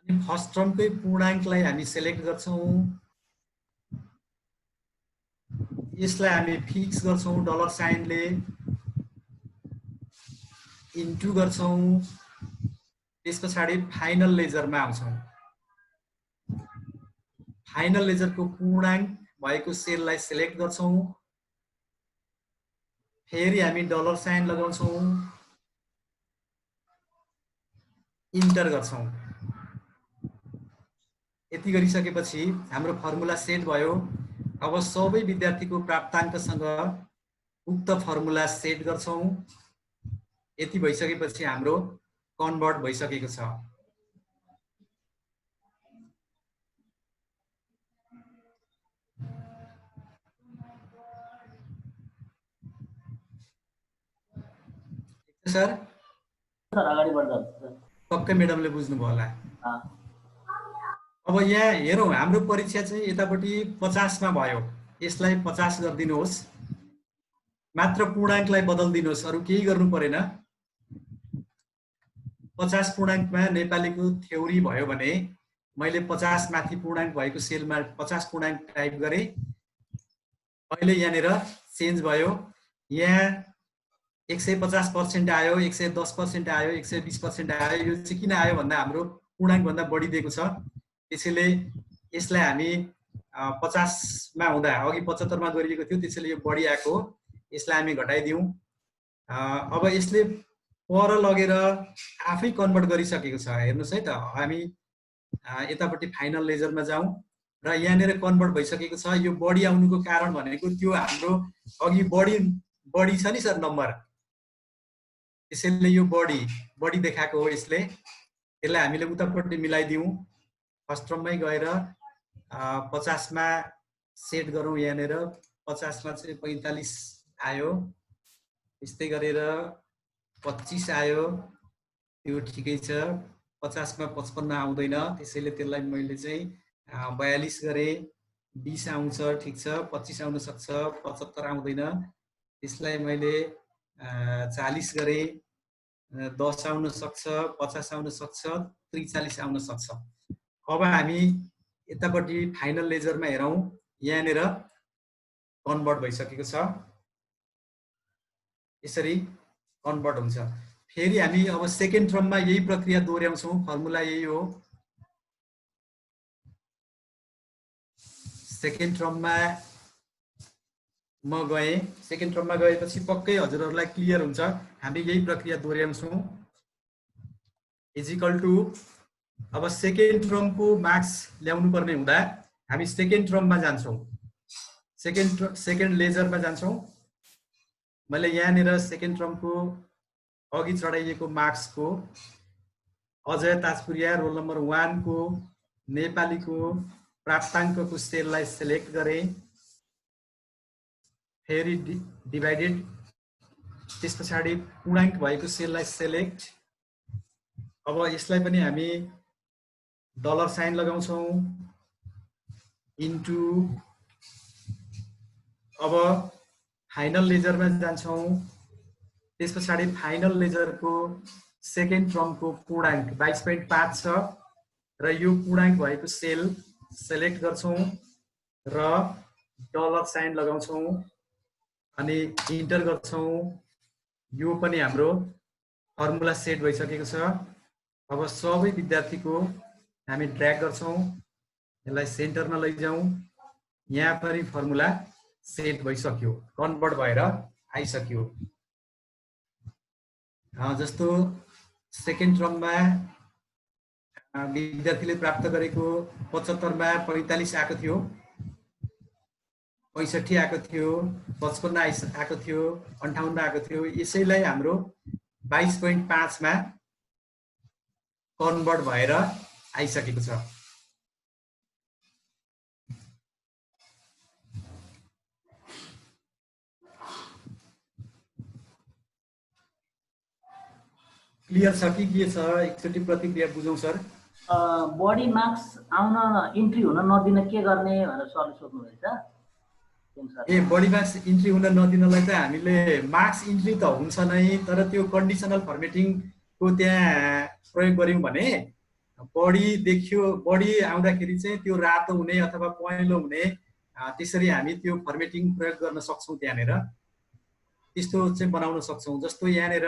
S1: अनि फर्स्ट टर्मकै पूर्णाङ्कलाई हामी सिलेक्ट गर्छौँ, यसलाई हामी फिक्स गर्छौँ डलर साइनले, इन्टु गर्छौँ। त्यस पछाडि फाइनल लेजरमा आउँछौँ। फाइनल लेजरको पूर्णाङ्क भएको सेललाई सिलेक्ट गर्छौँ, फेरि हामी डलर साइन लगाउँछौँ, इन्टर गर्छौँ। यति गरिसकेपछि हाम्रो फर्मुला सेट भयो। अब सबै विद्यार्थीको प्राप्ताङ्कसँग उक्त फर्मुला सेट गर्छौँ। यति भइसकेपछि हाम्रो कन्भर्ट भइसकेको छ। सर
S6: अगाडि बढ्दा
S1: पक्कै म्याडमले बुझ्नुभयो होला। अब यहाँ हेरौँ, हाम्रो परीक्षा चाहिँ यतापट्टि 50 मा भयो, यसलाई 50 गरिदिनुहोस्, मात्र पूर्णाङ्कलाई बदलिदिनुहोस्, अरू केही गर्नु परेन। 50 पूर्णाङ्कमा नेपालीको थ्योरी भयो भने मैले 50 माथि पूर्णाङ्क भएको सेलमा 50 पूर्णाङ्क टाइप गरेँ। अहिले यहाँनिर चेन्ज भयो, यहाँ 150% आयो, 110% आयो, 120% आयो। यो चाहिँ किन आयो भन्दा हाम्रो पूर्णाङ्क भन्दा बढी दिएको छ, त्यसैले यसलाई हामी 50 मा हुँदा अघि 75 मा गरिएको थियो, त्यसैले यो बढी आएको, यसलाई हामी घटाइदिउँ। अब यसले पर लगेर आफै कन्भर्ट गरिसकेको छ। हेर्नुहोस् है त, हामी यतापट्टि फाइनल लेजरमा जाउँ र यहाँनिर कन्भर्ट भइसकेको छ। यो बढी आउनुको कारण भनेको त्यो हाम्रो अघि बढी छ नि सर नम्बर, त्यसैले यो बढी देखाएको हो। यसलाई हामीले उतापट्टि मिलाइदिउँ, फर्स्ट टर्ममै गएर 50 मा सेट गरौँ। यहाँनिर 50 मा चाहिँ 45 आयो, यस्तै गरेर 25 आयो, त्यो ठिकै छ। 50 मा 55 आउँदैन, त्यसैले त्यसलाई मैले चाहिँ 42 गरेँ। 20 आउँछ, ठिक छ। 25 आउन सक्छ, 75 आउँदैन, त्यसलाई मैले 40 गरेँ। 10 आउन सक्छ, 50 आउन सक्छ, 43 आउन सक्छ। अब हामी यतापट्टि फाइनल लेजरमा हेरौँ, यहाँनिर कन्भर्ट भइसकेको छ। यसरी कन्भर्ट हुन्छ। फेरि हामी अब सेकेन्ड टर्ममा यही प्रक्रिया दोहोऱ्याउँछौँ। फर्मुला यही हो। सेकेन्ड टर्ममा म गएँ, सेकेन्ड टर्ममा गएपछि पक्कै हजुरहरूलाई क्लियर हुन्छ। हामी यही प्रक्रिया दोहोऱ्याउँछौँ। इजिकल टु अब सेकेन्ड टर्मको मार्क्स ल्याउनु पर्ने हुँदा हामी सेकेन्ड टर्ममा जान्छौँ, सेकेन्ड लेजरमा जान्छौँ। मैले यहाँनिर सेकेन्ड टर्मको अघि चढाइएको मार्क्सको अजय ताजपुरिया रोल नम्बर 1 को नेपालीको प्राप्ताङ्कको सेललाई सेलेक्ट गरेँ। फेरि डिभाइडेड, त्यस पछाडि पूर्णाङ्क भएको सेललाई सेलेक्ट। अब यसलाई पनि हामी डलर साइन लगाउँछौँ, इन्टु। अब फाइनल लेजरमा जान्छौँ, त्यस पछाडि फाइनल लेजरको सेकेन्ड टर्मको पूर्णाङ्क 22.5 छ र यो पूर्णाङ्क भएको सेल सेलेक्ट गर्छौँ र डलर साइन लगाउँछौँ अनि इन्टर गर्छौँ। यो पनि हाम्रो फर्मुला सेट भइसकेको छ। अब सबै विद्यार्थीको हामी ड्र्याग गर्छौँ, यसलाई सेन्टरमा लैजाउँ। यहाँ पनि फर्मुला सेट भइसक्यो, कन्भर्ट भएर आइसक्यो। जस्तो सेकेन्ड टर्ममा विद्यार्थीले प्राप्त गरेको 75 मा 45 आएको थियो, 65 आएको थियो, 55 आएको थियो, 58 आएको थियो। यसैलाई हाम्रो 22.5 मा कन्भर्ट भएर आइसकेको छ। क्लियर छ कि के छ? एकचोटि प्रतिक्रिया बुझौँ सर।
S6: बढी मार्क्स आउन इन्ट्री हुन नदिन के गर्ने भनेर सरले सोध्नुभएछ।
S1: ए बढी मार्क्स इन्ट्री हुन नदिनलाई त हामीले मार्क्स इन्ट्री त हुन्छ नै, तर त्यो कन्डिसनल फर्मेटिङको त्यहाँ प्रयोग गऱ्यौँ भने बढी आउँदाखेरि चाहिँ त्यो रातो हुने अथवा पहेँलो हुने, त्यसरी हामी त्यो फर्मेटिङ प्रयोग गर्न सक्छौँ। त्यहाँनिर त्यस्तो चाहिँ बनाउन सक्छौँ। जस्तो यहाँनिर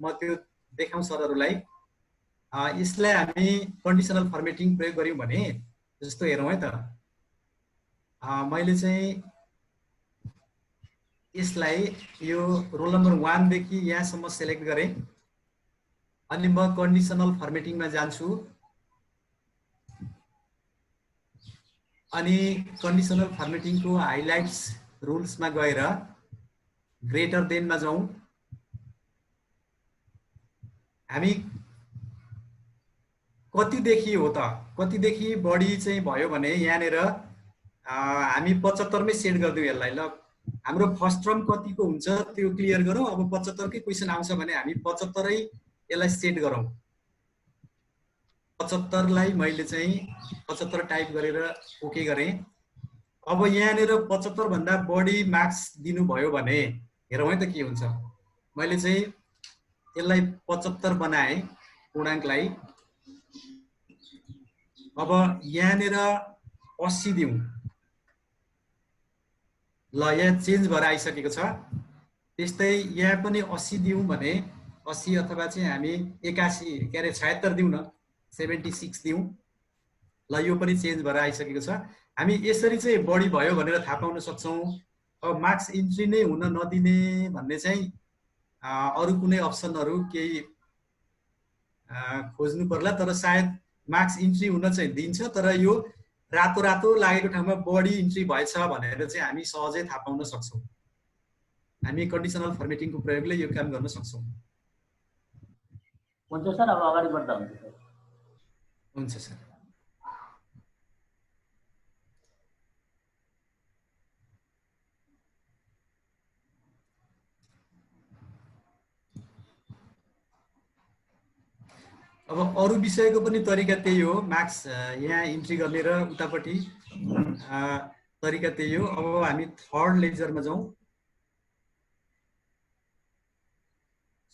S1: म त्यो देखाउँ सरहरूलाई। यसलाई हामी कन्डिसनल फर्मेटिङ प्रयोग गऱ्यौँ भने जस्तो हेरौँ है त। मैले चाहिँ यसलाई यो रोल नम्बर 1 देखि यहाँसम्म सेलेक्ट गरेँ अनि म कन्डिसनल फर्मेटिङमा जान्छु। अनि कन्डिसनल फर्मेटिङको हाइलाइट्स रुल्समा गएर ग्रेटर देनमा जाउँ। हामी कतिदेखि हो त, कतिदेखि बढी चाहिँ भयो भने यहाँनिर हामी 75 मै सेट गरिदिउँ यसलाई। ल हाम्रो फर्स्ट टर्म कतिको हुन्छ त्यो क्लियर गरौँ। अब 75 कै क्वेसन आउँछ भने हामी 75 यसलाई सेट गरौँ। 75 लाई मैले चाहिँ 75 टाइप गरेर ओके गरेँ। अब यहाँनिर 75 भन्दा बढी मार्क्स दिनुभयो भने हेरौँ है त के हुन्छ। मैले चाहिँ यसलाई 75 बनाएँ पूर्णाङ्कलाई। अब यहाँनिर 80 दिउँ। ल यहाँ चेन्ज भएर आइसकेको छ। त्यस्तै यहाँ पनि 80 दिउँ भने 80 अथवा चाहिँ हामी 81 के अरे 76 दिउँ न, 76 दिउँ। ल यो पनि चेन्ज भएर आइसकेको छ। हामी यसरी चाहिँ बढी भयो भनेर थाहा पाउन सक्छौँ। अब मार्क्स इन्ट्री नै हुन नदिने भन्ने चाहिँ अरु कुनै अप्सनहरु केही खोज्नु पर्ला, तर सायद मार्क्स इन्ट्री हुन चाहिँ दिन्छ, तर यो रातो रातो लागेको ठाउँमा बढी इन्ट्री भएछ भनेर चाहिँ हामी सहजै थाहा पाउन सक्छौं। हामी कन्डिसनल फर्मेटिङको प्रयोगले यो काम गर्न सक्छौं।
S6: हुन्छ सर, अब अगाडि बढ्दा हुन्छ सर।
S1: हुन्छ सर। अब अरु विषयको पनि तरिका त्यही हो, मार्क्स यहाँ इन्ट्री गर्ने र उतापट्टि तरिका त्यही हो। अब हामी थर्ड लेजरमा जाउँ,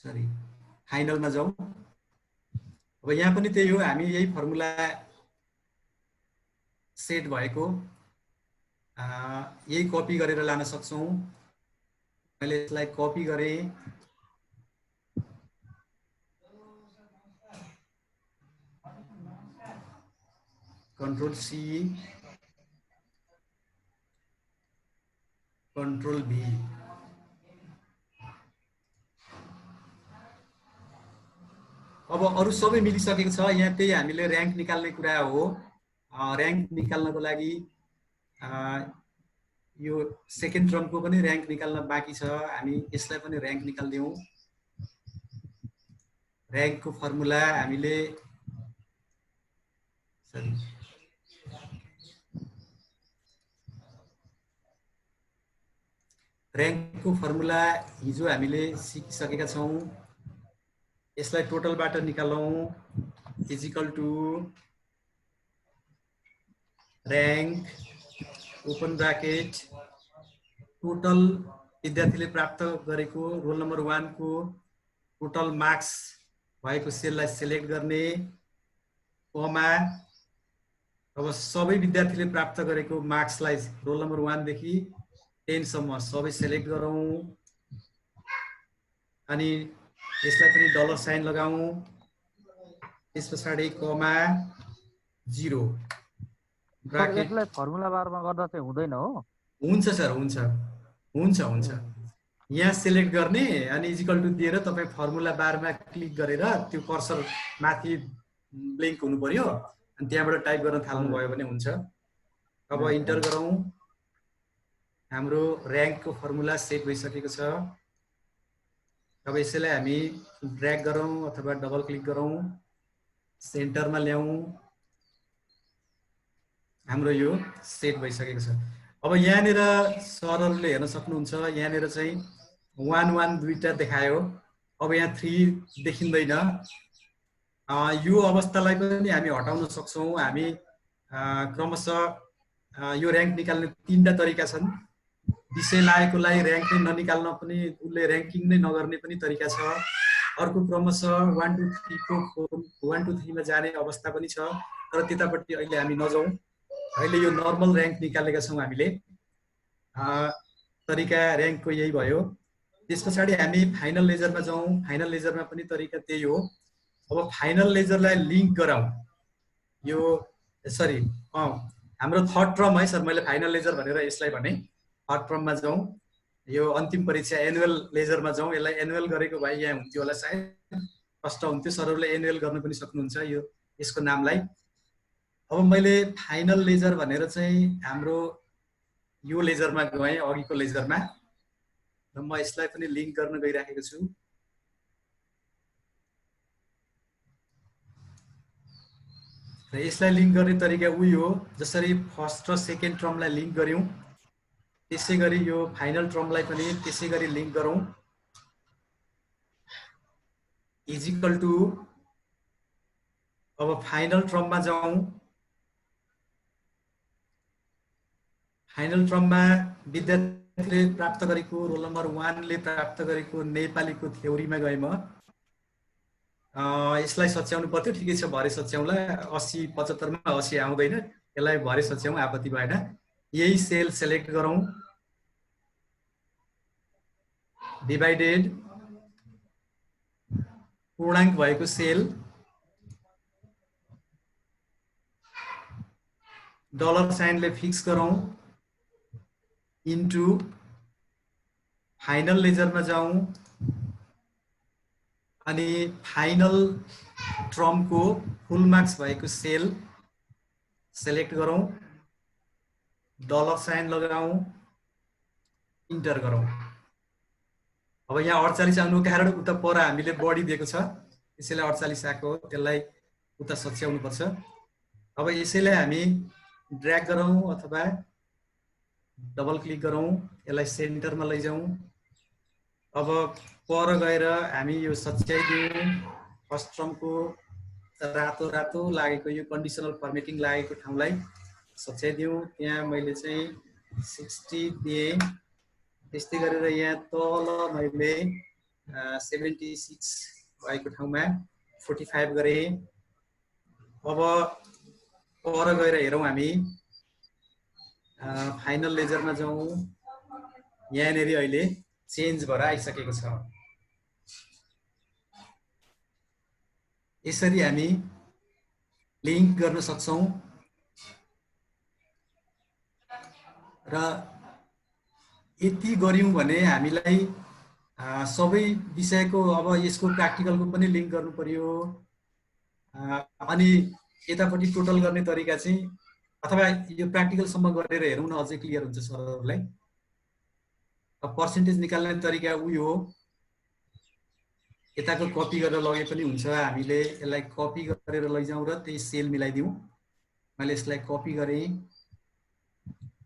S1: सरी फाइनलमा जाउँ। अब यहाँ पनि त्यही हो, हामी यही फर्मुला सेट भएको यही कपी गरेर लान सक्छौं। मैले यसलाई कपी गरेँ, Ctrl C, Ctrl V। अब अरु सबै मिलिसकेको छ। यहाँ त्यही हामीले र्याङ्क निकाल्ने कुरा हो। र्याङ्क निकाल्नको लागि यो सेकेन्ड टर्मको पनि र्याङ्क निकाल्न बाँकी छ। हामी यसलाई पनि र्याङ्क निकाल्दियौँ। र्याङ्कको फर्मुला हामीले र्याङ्कको फर्मुला हिजो हामीले सिकिसकेका छौं। यसलाई टोटलबाट निकालौं, is equal to rank open bracket total विद्यार्थीले प्राप्त गरेको रोल नम्बर 1 को टोटल मार्क्स भएको सेललाई सिलेक्ट गर्ने, कमा अब सबै विद्यार्थीले प्राप्त गरेको मार्क्सलाई रोल नम्बर 1 देखि 10 सम्म सबै सिलेक्ट गरौँ, अनि यसलाई पनि डलर साइन लगाऊ, त्यसपछि कमा 0 ब्राकेट।
S5: यसलाई फर्मुला बारमा गर्दा चाहिँ हुँदैन हो?
S1: हुन्छ सर, हुन्छ हुन्छ हुन्छ। यहाँ सिलेक्ट गर्ने अनि इक्वल टु दिएर तपाई फर्मुला बारमा क्लिक गरेर त्यो कर्सर माथि ब्लिङ्क हुनु पर्यो, अनि त्यहाँबाट टाइप गर्न थाल्नु भयो भने हुन्छ। अब इन्टर गरौँ। हाम्रो र्याङ्कको फर्मुला सेट भइसकेको छ। अब यसैलाई हामी ड्र्याग गरौँ अथवा डबल क्लिक गरौँ, सेन्टरमा ल्याऊ। हाम्रो यो सेट भइसकेको छ। अब यहाँनिर सरहरूले हेर्न सक्नुहुन्छ, यहाँनिर चाहिँ 1 1 दुईटा देखायो। अब यहाँ 3 देखिँदैन। यो अवस्थालाई पनि हामी हटाउन सक्छौं। हामी क्रमशः यो र्याङ्क निकाल्ने 3टा तरिका छन्। विषय लागेकोलाई र्याङ्क नै ननिकाल्न पनि, उसले र्याङ्किङ नै नगर्ने पनि तरिका छ। अर्को क्रमशः 1 2 3 को 1 2 3 मा जाने अवस्था पनि छ, तर त्यतापट्टि अहिले हामी नजाउँ। अहिले यो नर्मल र्याङ्क निकालेका छौं हामीले। तरिका र्याङ्कको यही भयो। त्यसपछि हामी फाइनल लेजरमा जाउँ। फाइनल लेजरमा पनि तरिका त्यही हो। अब फाइनल लेजरलाई लिङ्क गराउँ। यो सरी हाम्रो थर्ड टर्म है सर, मैले फाइनल लेजर भनेर यसलाई भने। थर्ड टर्ममा जाउँ। यो अन्तिम परीक्षा एनुअल लेजरमा जाउँ। यसलाई एनुअल गरेको भए यहाँ हुन्थ्यो होला, सायद कष्ट हुन्थ्यो। सरहरूले एनुअल गर्न पनि सक्नुहुन्छ यो यसको नामलाई। अब मैले फाइनल लेजर भनेर चाहिँ हाम्रो यो लेजरमा गएँ, अघिको लेजरमा, र म यसलाई पनि लिङ्क गर्न गइराखेको छु। र यसलाई लिङ्क गर्ने तरिका उही हो, जसरी फर्स्ट र सेकेन्ड टर्मलाई लिङ्क गर्यौं, त्यसै गरी यो फाइनल टर्मलाई पनि त्यसै गरी लिङ्क गरौँ। इज इक्वल टु अब फाइनल टर्ममा जाउँ। फाइनल टर्ममा विद्यार्थीले प्राप्त गरेको रोल नम्बर 1 ले प्राप्त गरेको नेपालीको थ्योरीमा गए म। यसलाई सच्याउनु पर्थ्यो, ठिकै छ, भरे सच्याउला। 80 75 मा 80 आउँदैन, यसलाई भरे सच्याउँ, आपत्ति भएन। यही सेल सिलेक्ट गरौँ, डिभाइडेड पूर्णाङ्क भएको सेल, डलर साइनले फिक्स गरौँ, इन्टु फाइनल लेजरमा जाउँ। अनि फाइनल टर्मको फुल मार्क्स भएको सेल सेलेक्ट गरौँ, $साइन लगाऊ, इन्टर गरौँ। अब यहाँ 48 आउनुको कारण उता पर हामीले बढी दिएको छ, त्यसैले 48 आएको, त्यसलाई उता सच्याउनु पर्छ। अब यसैलाई हामी ड्र्याग गरौँ अथवा डबल क्लिक गरौँ, यसलाई सेन्टरमा लैजाउँ। अब पर गएर हामी यो सच्याइदिउँ, फर्स्ट टर्मको रातो रातो लागेको यो कन्डिसनल फर्मेटिङ लागेको ठाउँलाई सच्याइदिउँ। त्यहाँ मैले चाहिँ 60 दिएँ, त्यस्तै गरेर यहाँ तल मैले 76 भएको ठाउँमा 45 गरेँ। अब पर गएर हेरौँ, हामी फाइनल लेजरमा जाउँ। यहाँनिर अहिले चेन्ज भएर आइसकेको छ। यसरी हामी लिङ्क गर्न सक्छौँ र यति गर्यौँ भने हामीलाई सबै विषयको अब यसको प्र्याक्टिकलको पनि लिङ्क गर्नु पर्यो। अनि यतापट्टि टोटल गर्ने तरिका चाहिँ अथवा यो प्र्याक्टिकलसम्म गरेर हेरौँ न, अझै क्लियर हुन्छ सरहरूलाई। अब पर्सेन्टेज निकाल्ने तरिका उयो हो, यताको कपी गरेर लगे पनि हुन्छ। हामीले यसलाई कपी गरेर लैजाउँ र त्यही सेल मिलाइदिउँ। मैले यसलाई कपी गरेँ,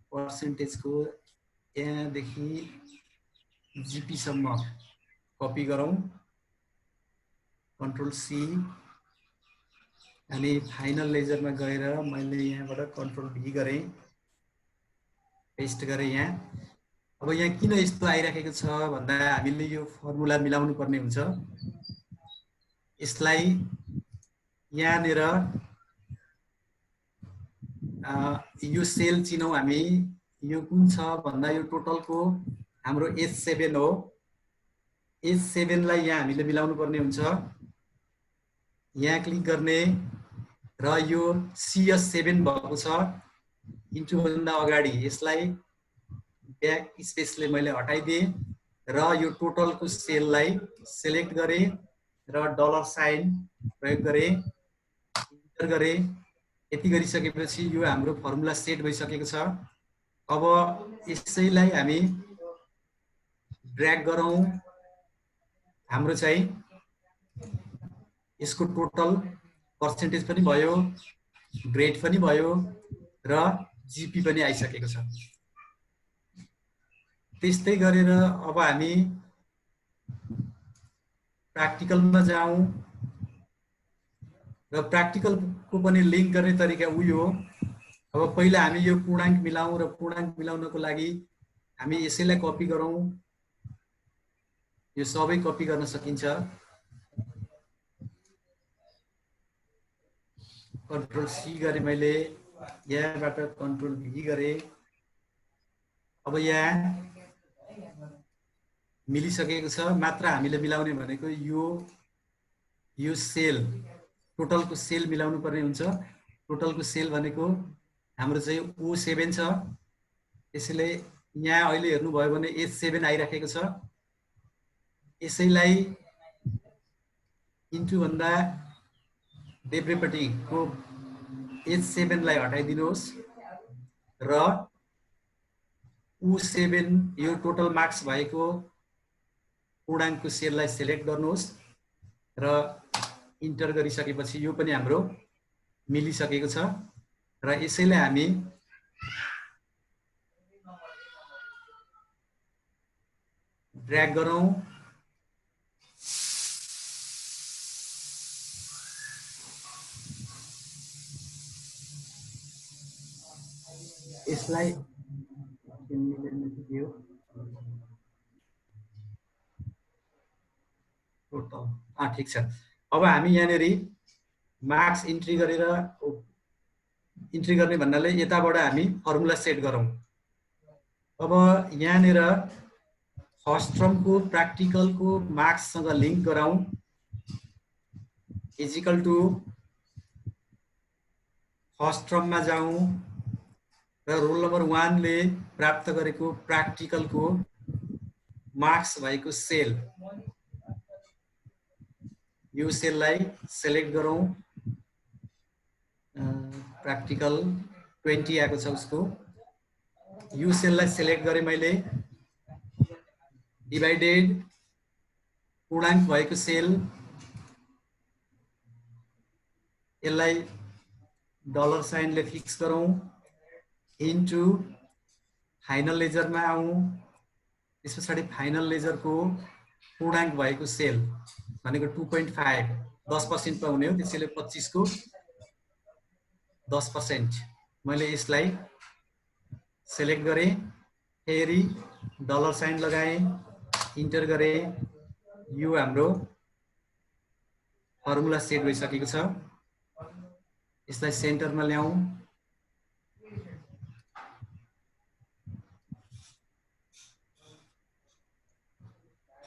S1: पर्सेन्टेजको यहाँदेखि जिपीसम्म कपी गरौँ, कन्ट्रोल सी, अनि फाइनल लेजरमा गएर मैले यहाँबाट कन्ट्रोल भी गरेँ, पेस्ट गरेँ यहाँ। अब यहाँ किन यस्तो आइराखेको छ भन्दा हामीले यो फर्मुला मिलाउनु पर्ने हुन्छ। यसलाई यहाँनिर यो सेल चिनौँ हामी, यो कुन छ भन्दा यो टोटलको हाम्रो H7 हो। H7 लाई यहाँ हामीले मिलाउनु पर्ने हुन्छ। यहाँ क्लिक गर्ने र यो CS7 भएको छ इन्टु भन्दा अगाडि यसलाई ब्याक स्पेसले मैले हटाइदिएँ र यो टोटलको सेललाई सेलेक्ट गरेँ र $साइन प्रयोग गरेँ, इन्टर गरेँ। यति गरिसकेपछि यो हाम्रो फर्मुला सेट भइसकेको छ। अब यसैलाई हामी ड्र्याग गरौँ, हाम्रो चाहिँ यसको टोटल पर्सेन्टेज पनि भयो, ग्रेड पनि भयो र जिपी पनि आइसकेको छ। त्यस्तै गरेर अब हामी प्र्याक्टिकलमा जाउँ र प्र्याक्टिकलको पनि लिङ्क गर्ने तरिका उयो हो। अब पहिला हामी यो पूर्णाङ्क मिलाउँ र पूर्णाङ्क मिलाउनको लागि हामी यसैलाई कपी गरौँ। यो सबै कपी गर्न सकिन्छ। कन्ट्रोल सी गरेँ मैले, यहाँबाट कन्ट्रोल भी गरेँ। अब यहाँ मिलिसकेको छ। मात्र हामीले मिलाउने भनेको यो सेल, टोटलको सेल मिलाउनु पर्ने हुन्छ। टोटलको सेल भनेको हाम्रो चाहिँ O7 छ। त्यसैले यहाँ अहिले हेर्नुभयो भने H7 आइराखेको छ। यसैलाई इन्टु भन्दा देब्रेपट्टिको H7 लाई हटाइदिनुहोस् र O7 यो टोटल मार्क्स भएको पूर्णाङ्कको सेललाई सेलेक्ट गर्नुहोस् र इन्टर गरिसकेपछि यो पनि हाम्रो मिलिसकेको छ। र यसैलाई हामी ड्र्याग गरौँ, यसलाई ठिक छ। अब हामी यहाँनिर मार्क्स इन्ट्री गरेर इन्ट्री गर्ने भन्नाले यताबाट हामी फर्मुला सेट गरौँ। अब यहाँनिर फर्स्ट टर्मको प्र्याक्टिकलको मार्क्ससँग लिङ्क गराउँ, इजिकल टु फर्स्ट टर्ममा जाउँ र रोल नम्बर 1 ले प्राप्त गरेको प्र्याक्टिकलको मार्क्स भएको सेल यो सेललाई सेलेक्ट गरौँ, प्र्याक्टिकल 20 आएको छ उसको। यो सेललाई सेलेक्ट गरेँ मैले, डिभाइडेड पूर्णाङ्क भएको सेल, यसलाई डलर साइनले फिक्स गरौँ, इन्टु फाइनल लेजरमा आउँ, त्यस पछाडि फाइनल लेजरको पूर्णाङ्क भएको सेल भनेको 2.5 10% पाउने हो, त्यसैले 25 को 10%। मैले यसलाई सेलेक्ट गरेँ, फेरि डलर साइन लगाएँ, इन्टर गरेँ, यो हाम्रो फर्मुला सेट भइसकेको छ। यसलाई सेन्टरमा ल्याउँ,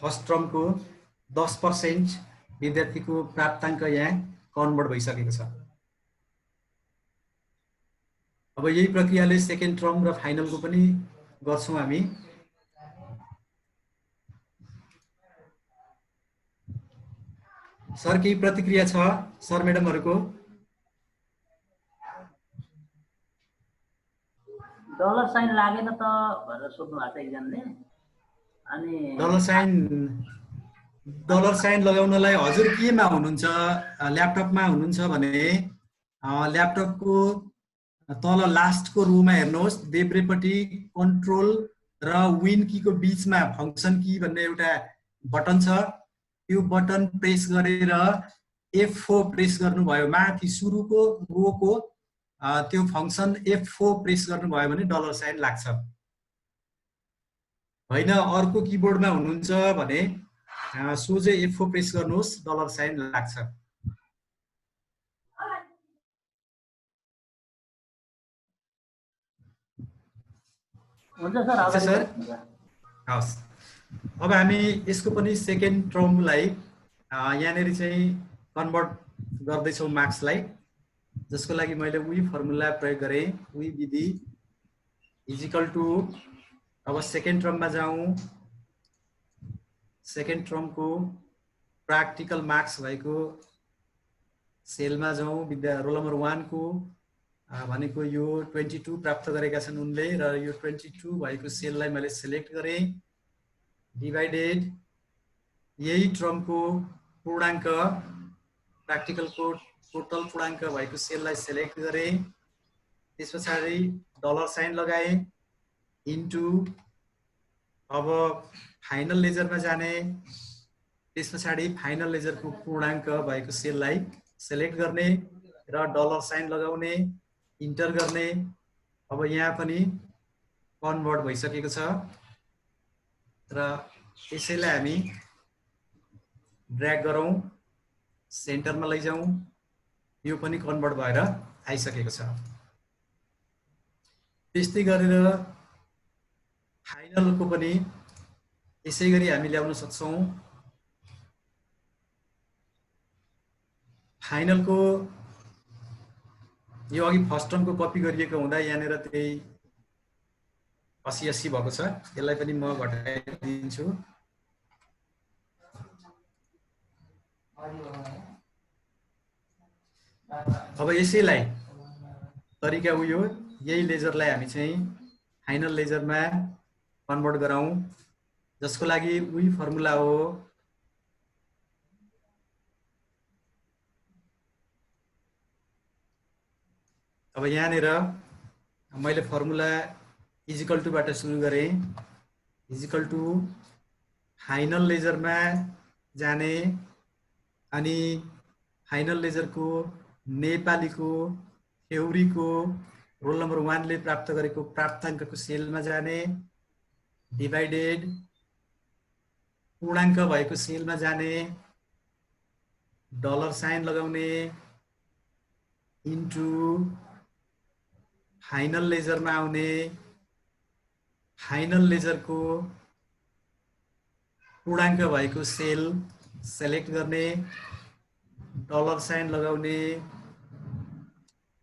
S1: फर्स्ट टर्मको 10% विद्यार्थीको प्राप्ताङ्क यहाँ कन्भर्ट भइसकेको छ। अब यही प्रक्रियाले सेकेन्ड टर्म र फाइनलको पनि गर्छौँ हामी। सर केही प्रतिक्रिया छ सर म्याडमहरुको?
S6: डलर साइन लागेन त भनेर सोध्नु भएको छ एकजनाले। अनि
S1: डलर साइन लगाउनलाई हजुर केमा हुनुहुन्छ? ल्यापटपमा हुनुहुन्छ भने ल्यापटपको तल लास्टको रोमा हेर्नुहोस्, देब्रेपट्टि कन्ट्रोल र विन कीको बीचमा फंक्सन की भन्ने एउटा बटन छ। त्यो बटन प्रेस गरेर F4 प्रेस गर्नुभयो, माथि सुरुको रोको त्यो फंक्सन F4 प्रेस गर्नुभयो भने डलर साइन लाग्छ। हैन अर्को किबोर्डमा हुनुहुन्छ भने सोझै F4 प्रेस गर्नुहोस्, डलर साइन लाग्छ।
S6: हुन्छ सर,
S1: हुन्छ सर, हस्। अब हामी यसको पनि सेकेन्ड टर्मलाई यहाँनेरि चाहिँ कन्भर्ट गर्दैछौँ मार्क्सलाई, जसको लागि मैले उही फर्मुला प्रयोग गरेँ, उही विधि इजिकल टु। अब सेकेन्ड टर्ममा जाउँ, सेकेन्ड टर्मको प्र्याक्टिकल मार्क्स भएको सेलमा जाउँ, रोल नम्बर 1 को भनेको यो 22 प्राप्त गरेका छन् उनले, र यो 22 भएको सेललाई मैले सेलेक्ट गरेँ, डिभाइडेड यही टर्मको पूर्णाङ्क प्र्याक्टिकलको टोटल पूर्णाङ्क भएको सेललाई सेलेक्ट गरेँ, त्यस पछाडि डलर साइन लगाएँ, इन्टु अब फाइनल लेजरमा जाने, त्यस पछाडि फाइनल लेजरको पूर्णाङ्क भएको सेललाई सेलेक्ट गर्ने र डलर साइन लगाउने, इन्टर गर्ने। अब यहाँ पनि कन्भर्ट भइसकेको छ र यसैलाई हामी ड्र्याग गरौँ, सेन्टरमा लैजाउँ, यो पनि कन्भर्ट भएर आइसकेको छ। त्यस्तै गरेर फाइनलको पनि यसै गरी हामी ल्याउन सक्छौँ। फाइनलको यो अघि फर्स्ट टर्मको कपी गरिएको हुँदा यहाँनिर त्यही 80 भएको छ, यसलाई पनि म घटाइदिन्छु। अब यसैलाई तरिका उयो, यही लेजरलाई हामी चाहिँ फाइनल लेजरमा कन्भर्ट गराउँ, जसको लागि उही फर्मुला हो। अब यहाँनिर मैले फर्मुला इजिकल टु बाट सुरु गरेँ, इजिकल टु फाइनल लेजरमा जाने, अनि फाइनल लेजरको नेपालीको थ्योरीको रोल नम्बर 1 ले प्राप्त गरेको प्राप्ताङ्कको सेलमा जाने, डिभाइडेड पूर्णाङ्क भएको सेलमा जाने, डलर साइन लगाउने, इन्टु फाइनल लेजरमा आउने, फाइनल लेजरको पूर्णाङ्क भएको सेल सेलेक्ट गर्ने, डलर साइन लगाउने,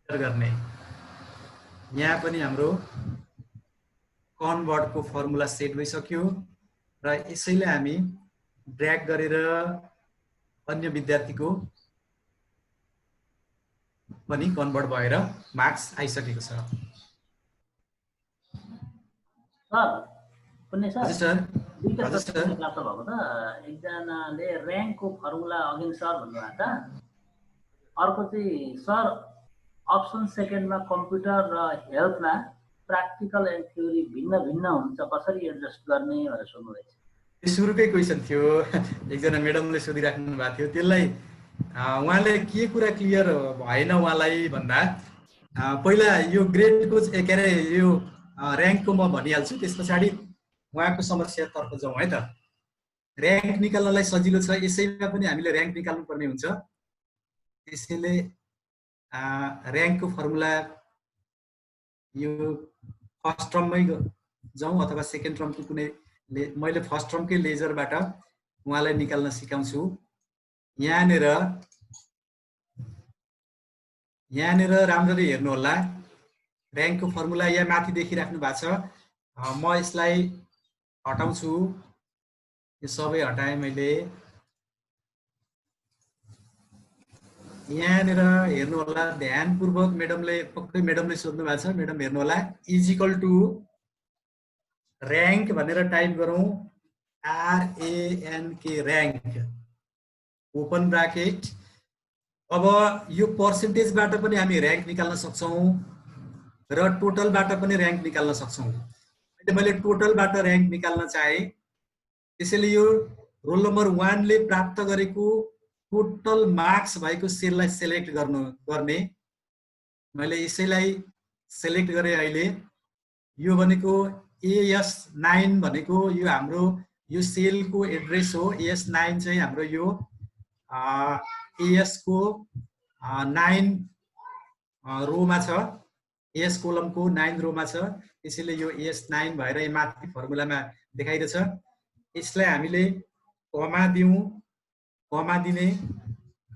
S1: गर्ने। यहाँ पनि हाम्रो कन्भर्टको फर्मुला सेट भइसक्यो र यसैले हामी ड्र्याग गरेर अन्य विद्यार्थीको पनि कन्भर्ट भएर मार्क्स आइसकेको छ।
S6: सर कुनै सर
S1: हजुर सर।
S6: दुईटा
S1: हजुर
S6: प्रश्न
S1: सर।
S6: प्राप्त भएको त एकजनाले र्याङ्कको फर्मुला अघि सर भन्नुभएको छ, अर्को चाहिँ सर अप्सन सेकेन्डमा कम्प्युटर र हेल्थमा प्र्याक्टिकल एन्ड थ्योरी भिन्न भिन्न हुन्छ, कसरी एडजस्ट गर्ने भनेर सोध्नुहुँदैछ।
S1: यो सुरुकै क्वेसन थियो, एकजना म्याडमले सोधिराख्नु भएको थियो, त्यसलाई उहाँले के कुरा क्लियर भएन उहाँलाई भन्दा पहिला यो ग्रेडको के अरे यो र्याङ्कको म भनिहाल्छु, त्यस पछाडि उहाँको समस्यातर्फ जाउँ है त। र्याङ्क निकाल्नलाई सजिलो छ, यसैमा पनि हामीले र्याङ्क निकाल्नु पर्ने हुन्छ। त्यसैले र्याङ्कको फर्मुला यो फर्स्ट टर्ममै जाउँ अथवा सेकेन्ड टर्मको कुनै मैले फर्स्ट टर्मकै लेजरबाट उहाँलाई निकाल्न सिकाउँछु। यहाँनिर राम्ररी हेर्नु होला, र्याङ्कको फर्मुला यहाँ माथि देखिराख्नु भएको छ। म यसलाई हटाउँछु, यो सबै हटाएँ मैले। यहाँनिर हेर्नु होला ध्यानपूर्वक, पक्कै म्याडमले सोध्नु भएको छ, म्याडम हेर्नु होला। इजिकल टु र्याङ्क भनेर टाइप गरौँ, RANK र्याङ्क ओपन ब्राकेट। अब यो पर्सेन्टेजबाट पनि हामी र्याङ्क निकाल्न सक्छौँ र टोटलबाट पनि र्याङ्क निकाल्न सक्छौँ। अहिले मैले टोटलबाट र्याङ्क निकाल्न चाहे, त्यसैले यो रोल नम्बर 1 ले प्राप्त गरेको टोटल मार्क्स भएको सेललाई सेलेक्ट गर्ने। मैले यसैलाई सेलेक्ट गरेँ अहिले। यो भनेको AS9 भनेको यो हाम्रो यो सेलको एड्रेस हो। AS9 चाहिँ हाम्रो यो AS को 9 रोमा छ, AS कोलमको 9 रोमा छ, त्यसैले यो AS9 भएर यो माथि फर्मुलामा देखाइरहेछ। यसलाई हामीले कमा दिउँ, कमा दिने,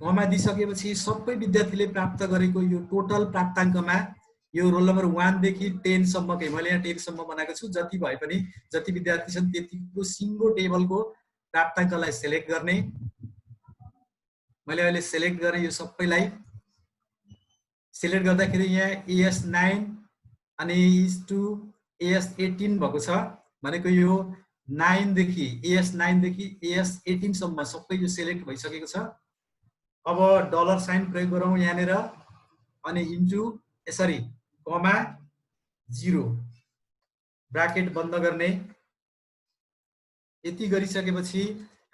S1: कमा दिइसकेपछि सबै विद्यार्थीले प्राप्त गरेको यो टोटल प्राप्ताङ्कमा यो रोल नम्बर 1 देखि 10 सम्मकै, मैले यहाँ 10 सम्म बनाएको छु, जति भए पनि जति विद्यार्थी छन् त्यतिको सिङ्गो टेबलको प्राप्ताङ्कलाई सेलेक्ट गर्ने। मैले अहिले सेलेक्ट गरेँ, यो सबैलाई सेलेक्ट गर्दाखेरि यहाँ AS9 अनि इज टु AS18 भएको छ, भनेको यो 9 देखि AS9 देखि AS18 सम्म सबै यो सेलेक्ट भइसकेको छ। अब डलर साइन प्रयोग गरौँ यहाँनिर, अनि इन्टु यसरी कमा 0 ब्राकेट बन्द गर्ने। यति गरिसकेपछि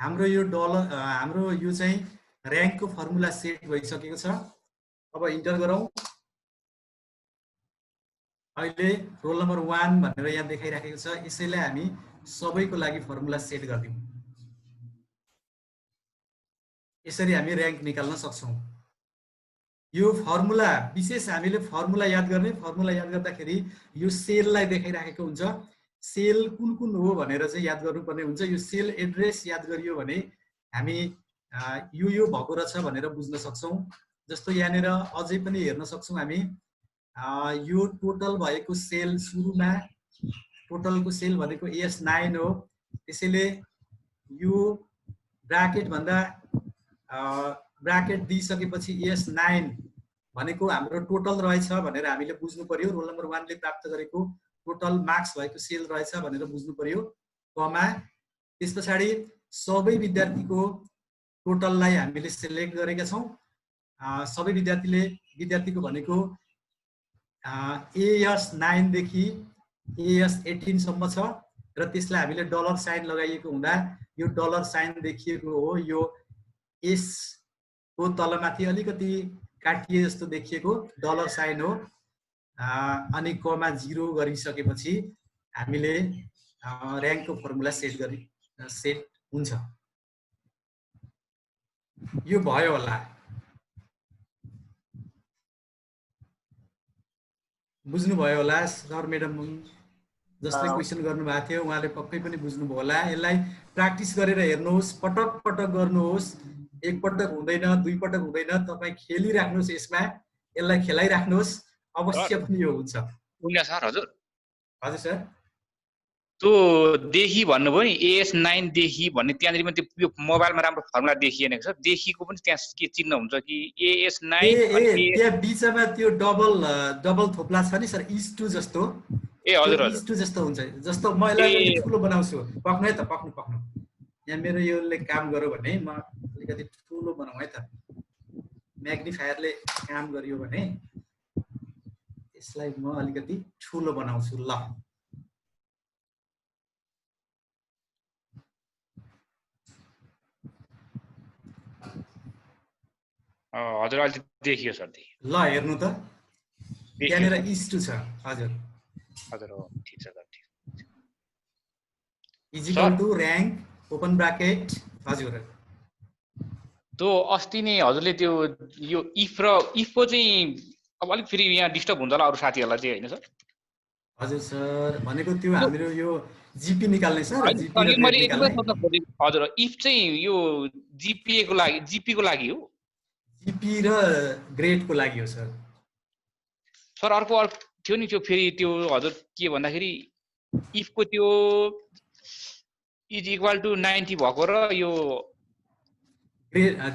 S1: हाम्रो यो हाम्रो यो चाहिँ र्याङ्कको फर्मुला सेट भइसकेको छ। अब इन्टर गरौँ। अहिले रोल नम्बर 1 भनेर यहाँ देखाइराखेको छ, यसैलाई हामी सबैको लागि फर्मुला सेट गरिदिउँ। यसरी हामी र्याङ्क निकाल्न सक्छौँ। यो फर्मुला विशेष हामीले फर्मुला याद गर्ने, फर्मुला याद गर्दाखेरि यो सेललाई देखाइराखेको हुन्छ, सेल कुन कुन हो भनेर चाहिँ याद गर्नुपर्ने हुन्छ। यो सेल एड्रेस याद गरियो भने हामी यो भएको रहेछ भनेर बुझ्न सक्छौँ। जस्तो यहाँनिर अझै पनि हेर्न सक्छौँ हामी, यो टोटल भएको सेल सुरुमा टोटलको सेल भनेको AS9 हो, त्यसैले यो ब्राकेट भन्दा ब्राकेट दिइसकेपछि AS9 भनेको हाम्रो टोटल रहेछ भनेर हामीले बुझ्नु पर्यो। रोल नम्बर 1 ले प्राप्त गरेको टोटल मार्क्स भएको सेल रहेछ भनेर बुझ्नु पर्यो, कमा। त्यस पछाडि सबै विद्यार्थीको टोटललाई हामीले सेलेक्ट गरेका छौँ। सबै विद्यार्थीको भनेको AS9 देखि AS18 सम्म छ र त्यसलाई हामीले डलर साइन लगाइएको हुँदा यो डलर साइन देखिएको हो, यो एस को तलमाथि अलिकति काटिए जस्तो देखिएको डलर साइन हो। अनि कमा 0 गरिसकेपछि हामीले र्याङ्कको फर्मुला सेट हुन्छ। यो भयो होला, बुझ्नुभयो होला सर म्याडम जसले क्वेसन गर्नुभएको थियो उहाँले पक्कै पनि बुझ्नुभयो होला। यसलाई प्र्याक्टिस गरेर हेर्नुहोस्, पटक पटक गर्नुहोस्, एक पटक हुँदैन, दुई पटक हुँदैन, तपाईँ खेलिराख्नुहोस्, यसमा यसलाई खेलाइराख्नुहोस्, अवश्य पनि यो हुन्छ।
S8: सर हजुर
S1: हजुर सर,
S8: त्यो देखि भन्नुभयो नि AS9 देखि भन्ने त्यहाँनिर पनि त्यो मोबाइलमा राम्रो फर्मुला देखिएन सर देखिको पनि त्यहाँ के चिन्ह हुन्छ कि AS9
S1: त्यहाँ बिचमा त्यो डबल थोप्ला छ नि सर इस2 जस्तो
S8: ए हजुर हजुर
S1: इस2 जस्तो हुन्छ जस्तो मैले ठुलो बनाउँछु पक्नु है त पक्नु यहाँ मेरो योले काम गर्यो भने म अलिकति ठुलो बनाउँ है त म्याग्निफायरले काम गरियो भने यसलाई म अलिकति ठुलो बनाउँछु ल
S8: हजुर अहिले देखियो सर
S1: ल हेर्नु त त्यहाँनिर इस2 छ हजुर
S8: हजुर हो ठीक छ सर ठीक
S1: is equal to rank open bracket हजुर
S8: त्यो अस्ति नै हजुरले त्यो यो इफको चाहिँ अब अलिक फेरि यहाँ डिस्टर्ब हुन्छ होला अरू साथीहरूलाई चाहिँ हैन सर
S1: हजुर सर भनेको त्यो हाम्रो यो जीपी निकाल्ने सर जीपी
S8: मैले हजुर इफ चाहिँ यो जीपीए को लागि हो
S1: जीपी र ग्रेडको लागि हो सर
S8: सर अर्को थियो नि त्यो फेरि त्यो हजुर के भन्दाखेरि इफको त्यो इज इक्वल टु 90 भएको र यो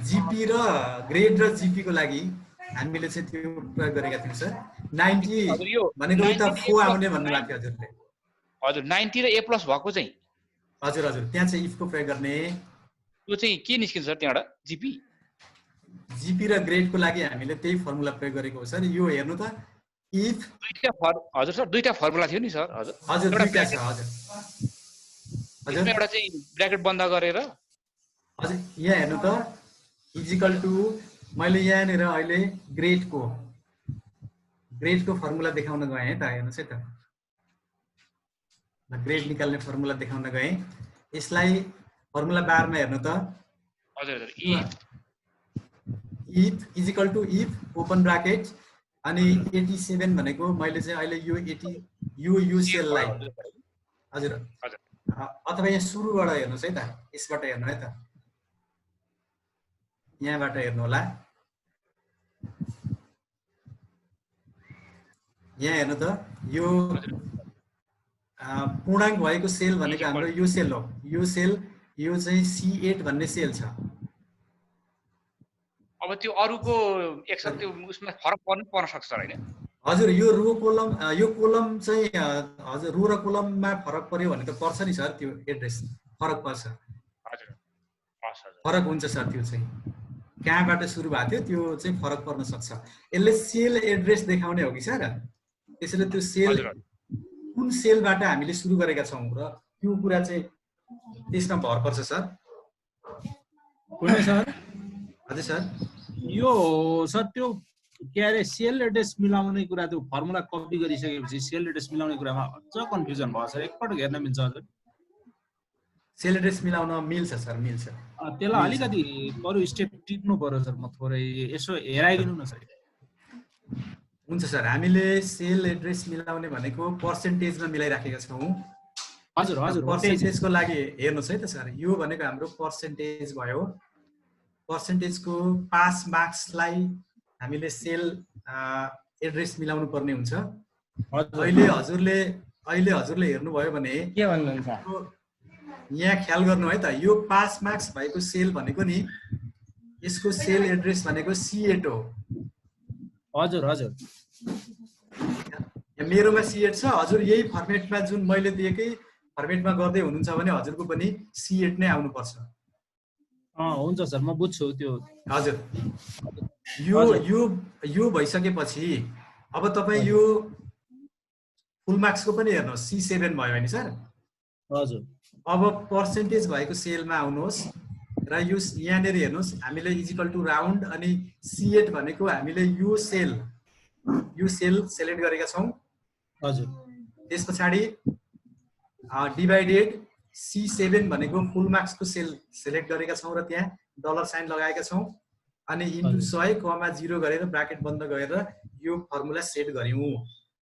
S1: जीपी र ग्रेड र जीपी को लागि हामीले चाहिँ त्यो प्रयोग गरेका थियौं सर 90 भनेको उता फो आउने भन्नु भएको हजुरले
S8: हजुर 90 र A+ भएको चाहिँ
S1: हजुर त्यहाँ चाहिँ इफ को प्रयोग गर्ने
S8: त्यो चाहिँ के निस्किन्छ सर त्यहाँबाट जीपी
S1: र ग्रेड को लागि हामीले त्यही फर्मुला प्रयोग गरेको हो सर यो हेर्नु त इफ
S8: हजुर सर दुईटा फर्मुला थियो नि सर
S1: हजुर दुईटा छ
S8: हजुर एउटा चाहिँ ब्र्याकेट बन्द गरेर
S1: हजुर यहाँ हेर्नु त इज इक्वल टु मैले यहाँनिर अहिले ग्रेडको फर्मुला देखाउन गएँ है त हेर्नुहोस् है त ग्रेड निकाल्ने फर्मुला देखाउन गएँ यसलाई फर्मुला बारमा हेर्नु त
S8: हजुर
S1: if is equal to if open bracket अनि 87 भनेको मैले चाहिँ अहिले यो सेललाई हजुर अथवा यहाँ सुरुबाट हेर्नुहोस् है त यसबाट हेर्नु है त यहाँबाट हेर्नु होला यहाँ हेर्नु त यो पूर्णाङ्क भएको सेल भनेको हाम्रो यो सेल हो यो चाहिँ C8 भन्ने सेल छ
S8: अब त्यो अरुको एकसाथ त्यो उसमा फरक पर्न सक्छ हैन
S1: हजुर यो रो कोलम चाहिँ हजुर रो र कोलममा फरक पर्यो भने त पर्छ नि सर त्यो एड्रेस फरक पर्छ
S8: हजुर
S1: फरक हुन्छ सर त्यो चाहिँ कहाँबाट सुरु भएको थियो त्यो चाहिँ फरक पर्न सक्छ यसले सेल एड्रेस देखाउने हो कि सर त्यसैले त्यो सेल कुन सेलबाट हामीले सुरु गरेका छौं र त्यो कुरा चाहिँ त्यसमा भर पर्छ सर
S12: कुन सर
S1: हजुर सर
S12: यो सर त्यो के अरे सेल एड्रेस मिलाउने कुरा त्यो फर्मुला कपी गरिसकेपछि सेल एड्रेस मिलाउने कुरामा अझ कन्फ्युजन भयो सर एकपटक हेर्न मिल्छ हजुर
S1: सेल एड्रेस मिलाउन मिल्छ सर मिल्छ
S12: त्यसलाई अलिकति अरु स्टेप टिप्नु पर्यो सर म थोरै यसो हेराइदिनु न सर
S1: हुन्छ सर हामीले सेल एड्रेस मिलाउने भनेको पर्सेन्टेजमा मिलाइराखेका छौं हजुर पर्सेन्टेजको लागि हेर्नुस् है त सर यो भनेको हाम्रो पर्सेन्टेज भयो पर्सेन्टेजको पास मार्क्सलाई हामीले सेल एड्रेस मिलाउनु पर्ने हुन्छ अहिले हजुरले हेर्नुभयो भने
S9: के भन्नुहुन्छ
S1: यहाँ ख्याल गर्नु है त यो पास मार्क्स भएको सेल भनेको नि यसको सेल एड्रेस भनेको C8 हो
S12: हजुर
S1: मेरोमा C8 छ हजुर यही फर्मेटमा जुन मैले दिएकै फर्मेटमा गर्दै हुनुहुन्छ भने हजुरको पनि C8 नै आउनु पर्छ
S12: हुन्छ सर म बुझ्छु त्यो
S1: हजुर यो भइसकेपछि अब तपाई यो फुल मार्क्सको पनि हेर्नुहोस् C7 भयो हैन सर
S12: हजुर
S1: अब पर्सेन्टेज भएको सेलमा आउनुहोस् र यो यहाँनेर हेर्नुहोस् हामीले इक्वल टु राउन्ड अनि C8 भनेको हामीले यो सेल सेलेक्ट गरेका छौं
S12: हजुर
S1: त्यसपछि डिभाइडेड C7 भनेको फुल मार्क्सको सेल सेलेक्ट गरेका छौं र त्यहाँ डलर साइन लगाएका छौं अनि इन्टु 100,0 गरेर ब्राकेट बन्द गरेर यो फर्मुला सेट गर्यौं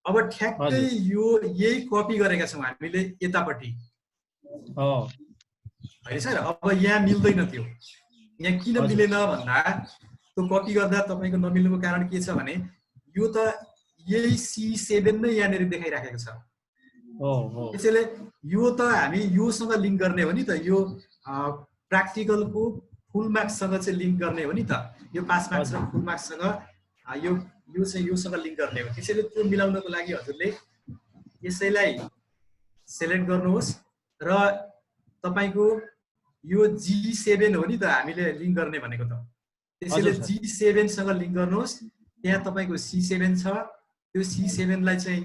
S1: अब ठ्याक्कै यो यही कपी गरेका छौं हामीले यतापट्टि हैन सर अब यहाँ मिल्दैन त्यो यहाँ किन मिलेन भन्दा त्यो कपी गर्दा तपाईको नमिल्नुको कारण के छ भने यो त यही C7 नै यहाँनेर देखाइराखेको छ त्यसैले यो त हामी योसँग लिङ्क गर्ने हो नि त, यो प्र्याक्टिकलको फुल मार्क्ससँग चाहिँ लिङ्क गर्ने हो नि त, यो पास मार्क्स र फुल मार्क्ससँग यो चाहिँ योसँग लिङ्क गर्ने हो। त्यसैले त्यो मिलाउनको लागि हजुरले यसैलाई सेलेक्ट गर्नुहोस् र तपाईको यो G7 हो नि त हामीले लिङ्क गर्ने भनेको त, त्यसैले G7 सँग लिङ्क गर्नुहोस्। त्यहाँ तपाईको C7 छ, त्यो C7 लाई चाहिँ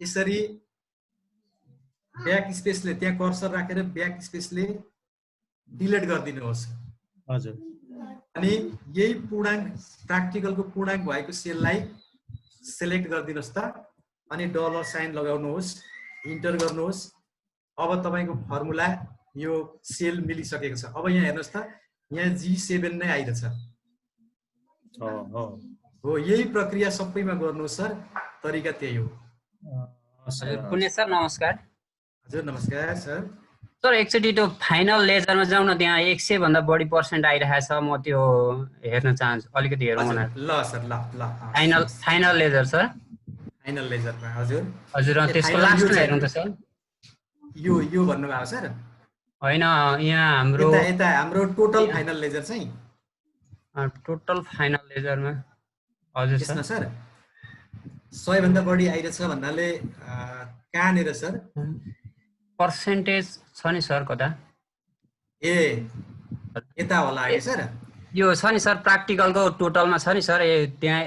S1: यसरी ब्याक स्पेसले त्यहाँ कर्सर राखेर ब्याक स्पेसले डिलिट गरिदिनुहोस्।
S12: हजुर।
S1: अनि यही पूर्णाङ्क प्र्याक्टिकलको पूर्णाङ्क भएको सेललाई सेलेक्ट गरिदिनुहोस् त, अनि डलर साइन लगाउनुहोस्, इन्टर गर्नुहोस्। अब तपाईको फर्मुला यो सेल मिलिसकेको छ। अब यहाँ हेर्नुहोस् त, यहाँ G7 नै आइरहेछ हो। यही प्रक्रिया सबैमा गर्नुहोस् सर, तरिका त्यही हो।
S13: पुण्य सर नमस्कार।
S1: हजुर नमस्कार सर।
S13: सर एकचोटि त्यो फाइनल लेजरमा जाउँ न, त्यहाँ 100 भन्दा बढी पर्सेन्ट आइरहेको छ, म त्यो हेर्न चाहन्छु, अलिकति हेरौँ न।
S1: ल सर ल ल
S13: फाइनल लेजर सर।
S1: फाइनल लेजरमा हजुर
S13: हजुर त्यसको लास्टमा हेरौँ त सर।
S1: यो भन्नुभएको सर
S13: होइन, यहाँ हाम्रो
S1: यता हाम्रो टोटल फाइनल लेजर चाहिँ
S13: टोटल फाइनल लेजरमा हजुर
S1: सर 100 भन्दा बढी आइरहेछ भन्नाले कहाँनिर सर
S13: पर्सेन्टेज छ नि सर कता?
S1: ए यता होला है सर।
S13: यो छ नि सर प्र्याक्टिकलको टोटलमा छ नि सर, त्यहाँ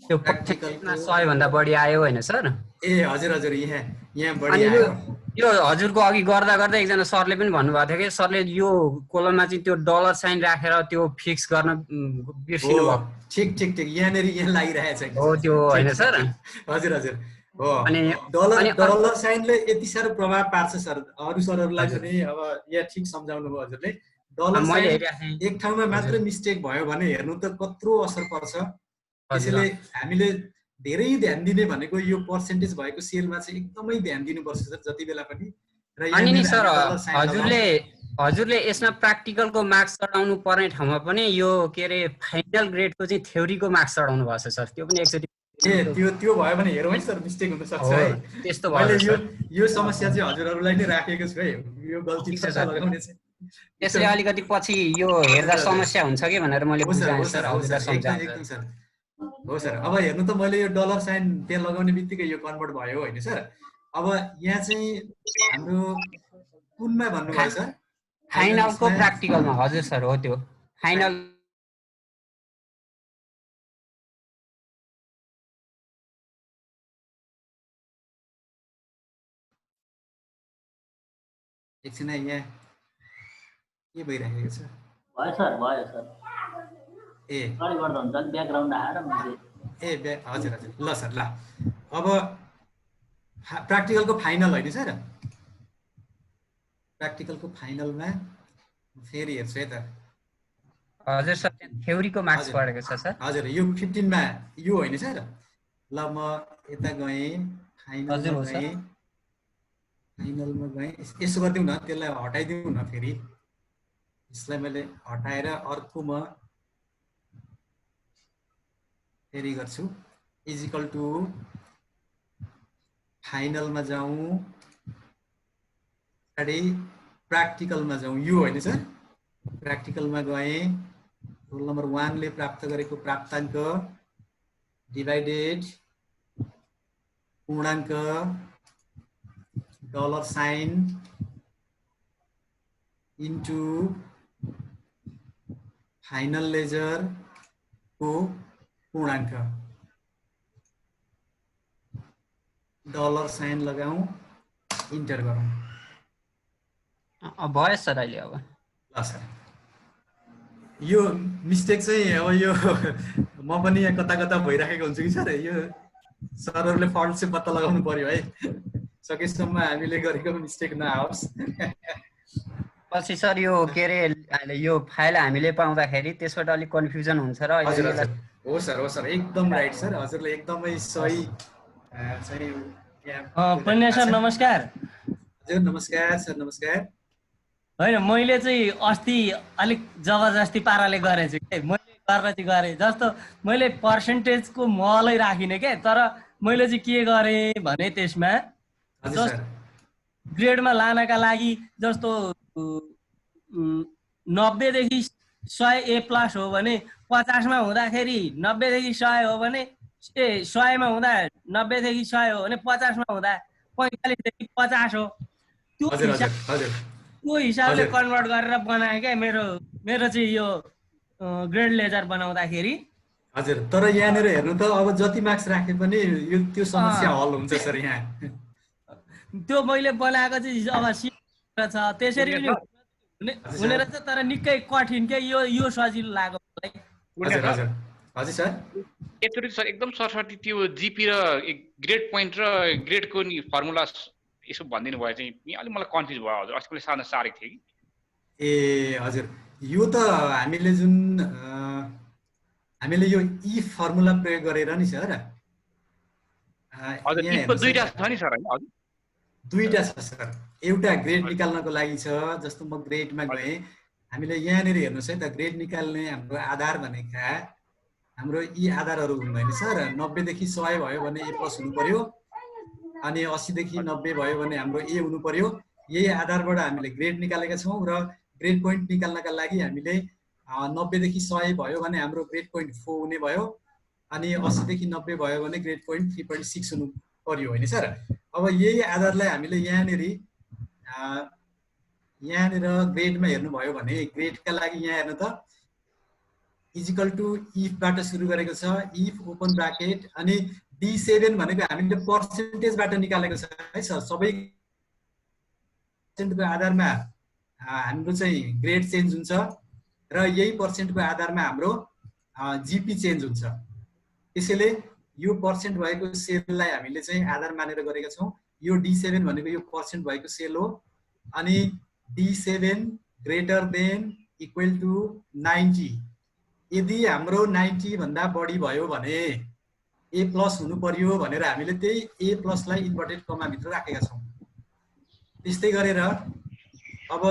S13: त्यो प्र्याक्टिकलमा 100 भन्दा बढी आयो होइन सर?
S1: ए हजुर हजुर, यहाँ बढी आयो।
S13: यो हजुरको अघि गर्दा गर्दा एकजना सरले पनि भन्नुभएको थियो कि सरले यो कोलममा चाहिँ त्यो डलर साइन राखेर त्यो फिक्स गर्न बिर्सिनु भयो।
S1: ठिक यहाँ लागिरहेछ
S13: हो त्यो होइन सर?
S1: हजुर हजुर हो।
S13: अनि
S1: डलर साइनले यति साह्रो प्रभाव पार्छ सर, अरू सरहरूलाई पनि अब यहाँ ठिक सम्झाउनु भयो हजुरले। डलर साइन एक ठाउँमा मात्र मिस्टेक भयो भने हेर्नु त कत्रो असर पर्छ। त्यसैले हामीले धेरै ध्यान दिने भनेको यो पर्सेन्टेज भएको सेलमा चाहिँ एकदमै ध्यान दिनुपर्छ सर जति बेला पनि। र
S13: अनि नि सर हजुरले यसमा प्र्याक्टिकलको मार्क्स चढाउनु पर्ने ठाउँमा पनि यो के अरे फाइनल ग्रेडको चाहिँ थ्योरीको मार्क्स चढाउनु भएको छ सर, त्यो पनि एकचोटि
S1: त्यो भयो भने हेरौँ है सर, मिस्टेक हुन सक्छ है।
S13: त्यस्तो
S1: मैले यो समस्या चाहिँ हजुरहरूलाई नै राखेको छु है, यो गल्ती लगाउने चाहिँ।
S13: त्यसले अलिकति पछि यो हेर्दा समस्या हुन्छ कि भनेर मैले बुझाएँ सर, हजुरलाई सम्झाएँ।
S1: हो सर। अब हेर्नु त मैले यो डलर साइन त्यहाँ लगाउने बित्तिकै यो कन्भर्ट भयो होइन सर। अब यहाँ चाहिँ हाम्रो कुनमा भन्नुभयो सर?
S13: फाइनलको प्र्याक्टिकलमा हजुर सर हो त्यो फाइनल।
S1: एकछिन यहाँ के भइरहेको छ?
S6: भयो सर भयो सर।
S1: ए
S6: सरी गर्दा हुन्छ नि ब्याकग्राउन्ड आएर मैले
S1: हजुर हजुर ल सर ल। अब प्र्याक्टिकलको फाइनल होइन सर, प्र्याक्टिकलको फाइनलमा फेरि हेर्छु है त।
S13: हजुर सर थ्योरीको मार्क्स पढेको छ सर।
S1: हजुर यो 15 मा यो होइन सर। ल म यता गएँ फाइनलमा गएँ, यसो गरिदिउँ न, त्यसलाई हटाइदिउँ न, फेरि यसलाई मैले हटाएर अर्कोमा फेरि गर्छु। इजिकल टु फाइनलमा जाउँ, प्र्याक्टिकलमा जाउँ, यो होइन सर। प्र्याक्टिकलमा गएँ, रोल नम्बर 1 ले प्राप्त गरेको प्राप्ताङ्क डिभाइडेड पूर्णाङ्क डलर साइन इन्टु फाइनल लेजरको पूर्णाङ्क, डलर साइन लगाऊँ, इन्टर गरौँ।
S13: भयो सर अहिले। अब
S1: ल सर यो मिस्टेक चाहिँ अब यो म पनि यहाँ कता कता भइराखेको हुन्छु कि सर, यो सरहरूले फल्ट चाहिँ पत्ता लगाउनु पर्यो है, सकेसम्म हामीले गरेको मिस्टेक नआओस्।
S13: पछि सर यो के अरे यो फाइल हामीले पाउँदाखेरि त्यसबाट अलिक कन्फ्युजन हुन्छ र
S1: हो सर एकदम राइट सर, हजुरले एकदमै सही चाहिँ।
S14: पुण्य सर नमस्कार।
S1: हजुर नमस्कार सर। नमस्कार।
S14: होइन मैले चाहिँ अस्ति अलिक जबरजस्ती पाराले गरेछु के, मैले गर्न चाहिँ गरेँ जस्तो मैले पर्सेन्टेजको मलै राखिनँ के, तर मैले चाहिँ के गरेँ भने त्यसमा
S1: हजुर सर
S14: ग्रेडमा लानका लागि जस्तो 90 देखि 100 A+ हो भने 50 मा हुँदाखेरि 90 देखि 100 हो भने 100 मा हुँदा 90 देखि 100 हो भने 50 मा हुँदा 45 देखि 50 हो। त्यो हिसाबले कन्भर्ट गरेर बनाए क्या मेरो चाहिँ यो ग्रेड लेजर बनाउँदाखेरि।
S1: हजुर, तर यहाँनिर हेर्नु त अब जति मार्क्स राखे पनि यो त्यो समस्या हल हुन्छ सर यहाँ।
S14: त्यो मैले बनाएको चाहिँ अब छ त्यसरी पनि हुने रहेछ, तर निकै कठिन के यो सजिलो लाग्यो मलाई।
S1: हजुर हजुर हजुर सर
S8: एकचोटि सर एकदम सरसर्ती त्यो जिपी र ग्रेड पोइन्ट र ग्रेडको नि फर्मुला यसो भनिदिनु भयो चाहिँ अलिक मलाई कन्फ्युज भयो हजुर। अस्ति मैले सानो सारेको थिएँ कि।
S1: ए हजुर, यो त हामीले यो इफ फर्मुला प्रयोग गरेर नि सर।
S8: हजुर इफको दुईटा छ नि सर हैन? हजुर
S1: दुईटा छ सर। एउटा ग्रेड निकाल्नको लागि छ, जस्तो म ग्रेडमा गएँ, हामीले यहाँनिर हेर्नुहोस् है त, ग्रेड निकाल्ने हाम्रो आधार भनेका हाम्रो यी आधारहरू हुनु भयो नि सर। 90 देखि 100 भयो भने A+ हुनु पर्यो, अनि 80 देखि 90 भयो भने हाम्रो A हुनु पर्यो। यही आधारबाट हामीले ग्रेड निकालेका छौँ र ग्रेड पोइन्ट निकाल्नका लागि हामीले 90 देखि 100 भयो भने हाम्रो ग्रेड पोइन्ट 4 हुने भयो, अनि 80 देखि 90 भयो भने ग्रेड पोइन्ट 3.6 हुनु पर्यो होइन सर। अब यही आधारलाई हामीले यहाँनिर ग्रेडमा हेर्नुभयो भने ग्रेडका लागि यहाँ हेर्नु त इजिकल टु इफबाट सुरु गरेको छ। इफ ओपन ब्राकेट अनि D7 भनेको हामीले पर्सेन्टेजबाट निकालेको छ है सर। सबै पर्सेन्टको आधारमा हाम्रो चाहिँ ग्रेड चेन्ज हुन्छ र यही पर्सेन्टको आधारमा हाम्रो जिपी चेन्ज हुन्छ। त्यसैले यो पर्सेन्ट भएको सेललाई हामीले चाहिँ आधार मानेर गरेका छौँ। यो D7 भनेको यो पर्सेन्ट भएको सेल हो, अनि D7 greater than equal to 90। यदि हाम्रो 90 भन्दा बढी भयो भने A+ हुनु पर्यो भनेर हामीले त्यही A+ लाई इन्भर्टेड कमाभित्र राखेका छौँ। त्यस्तै गरेर अब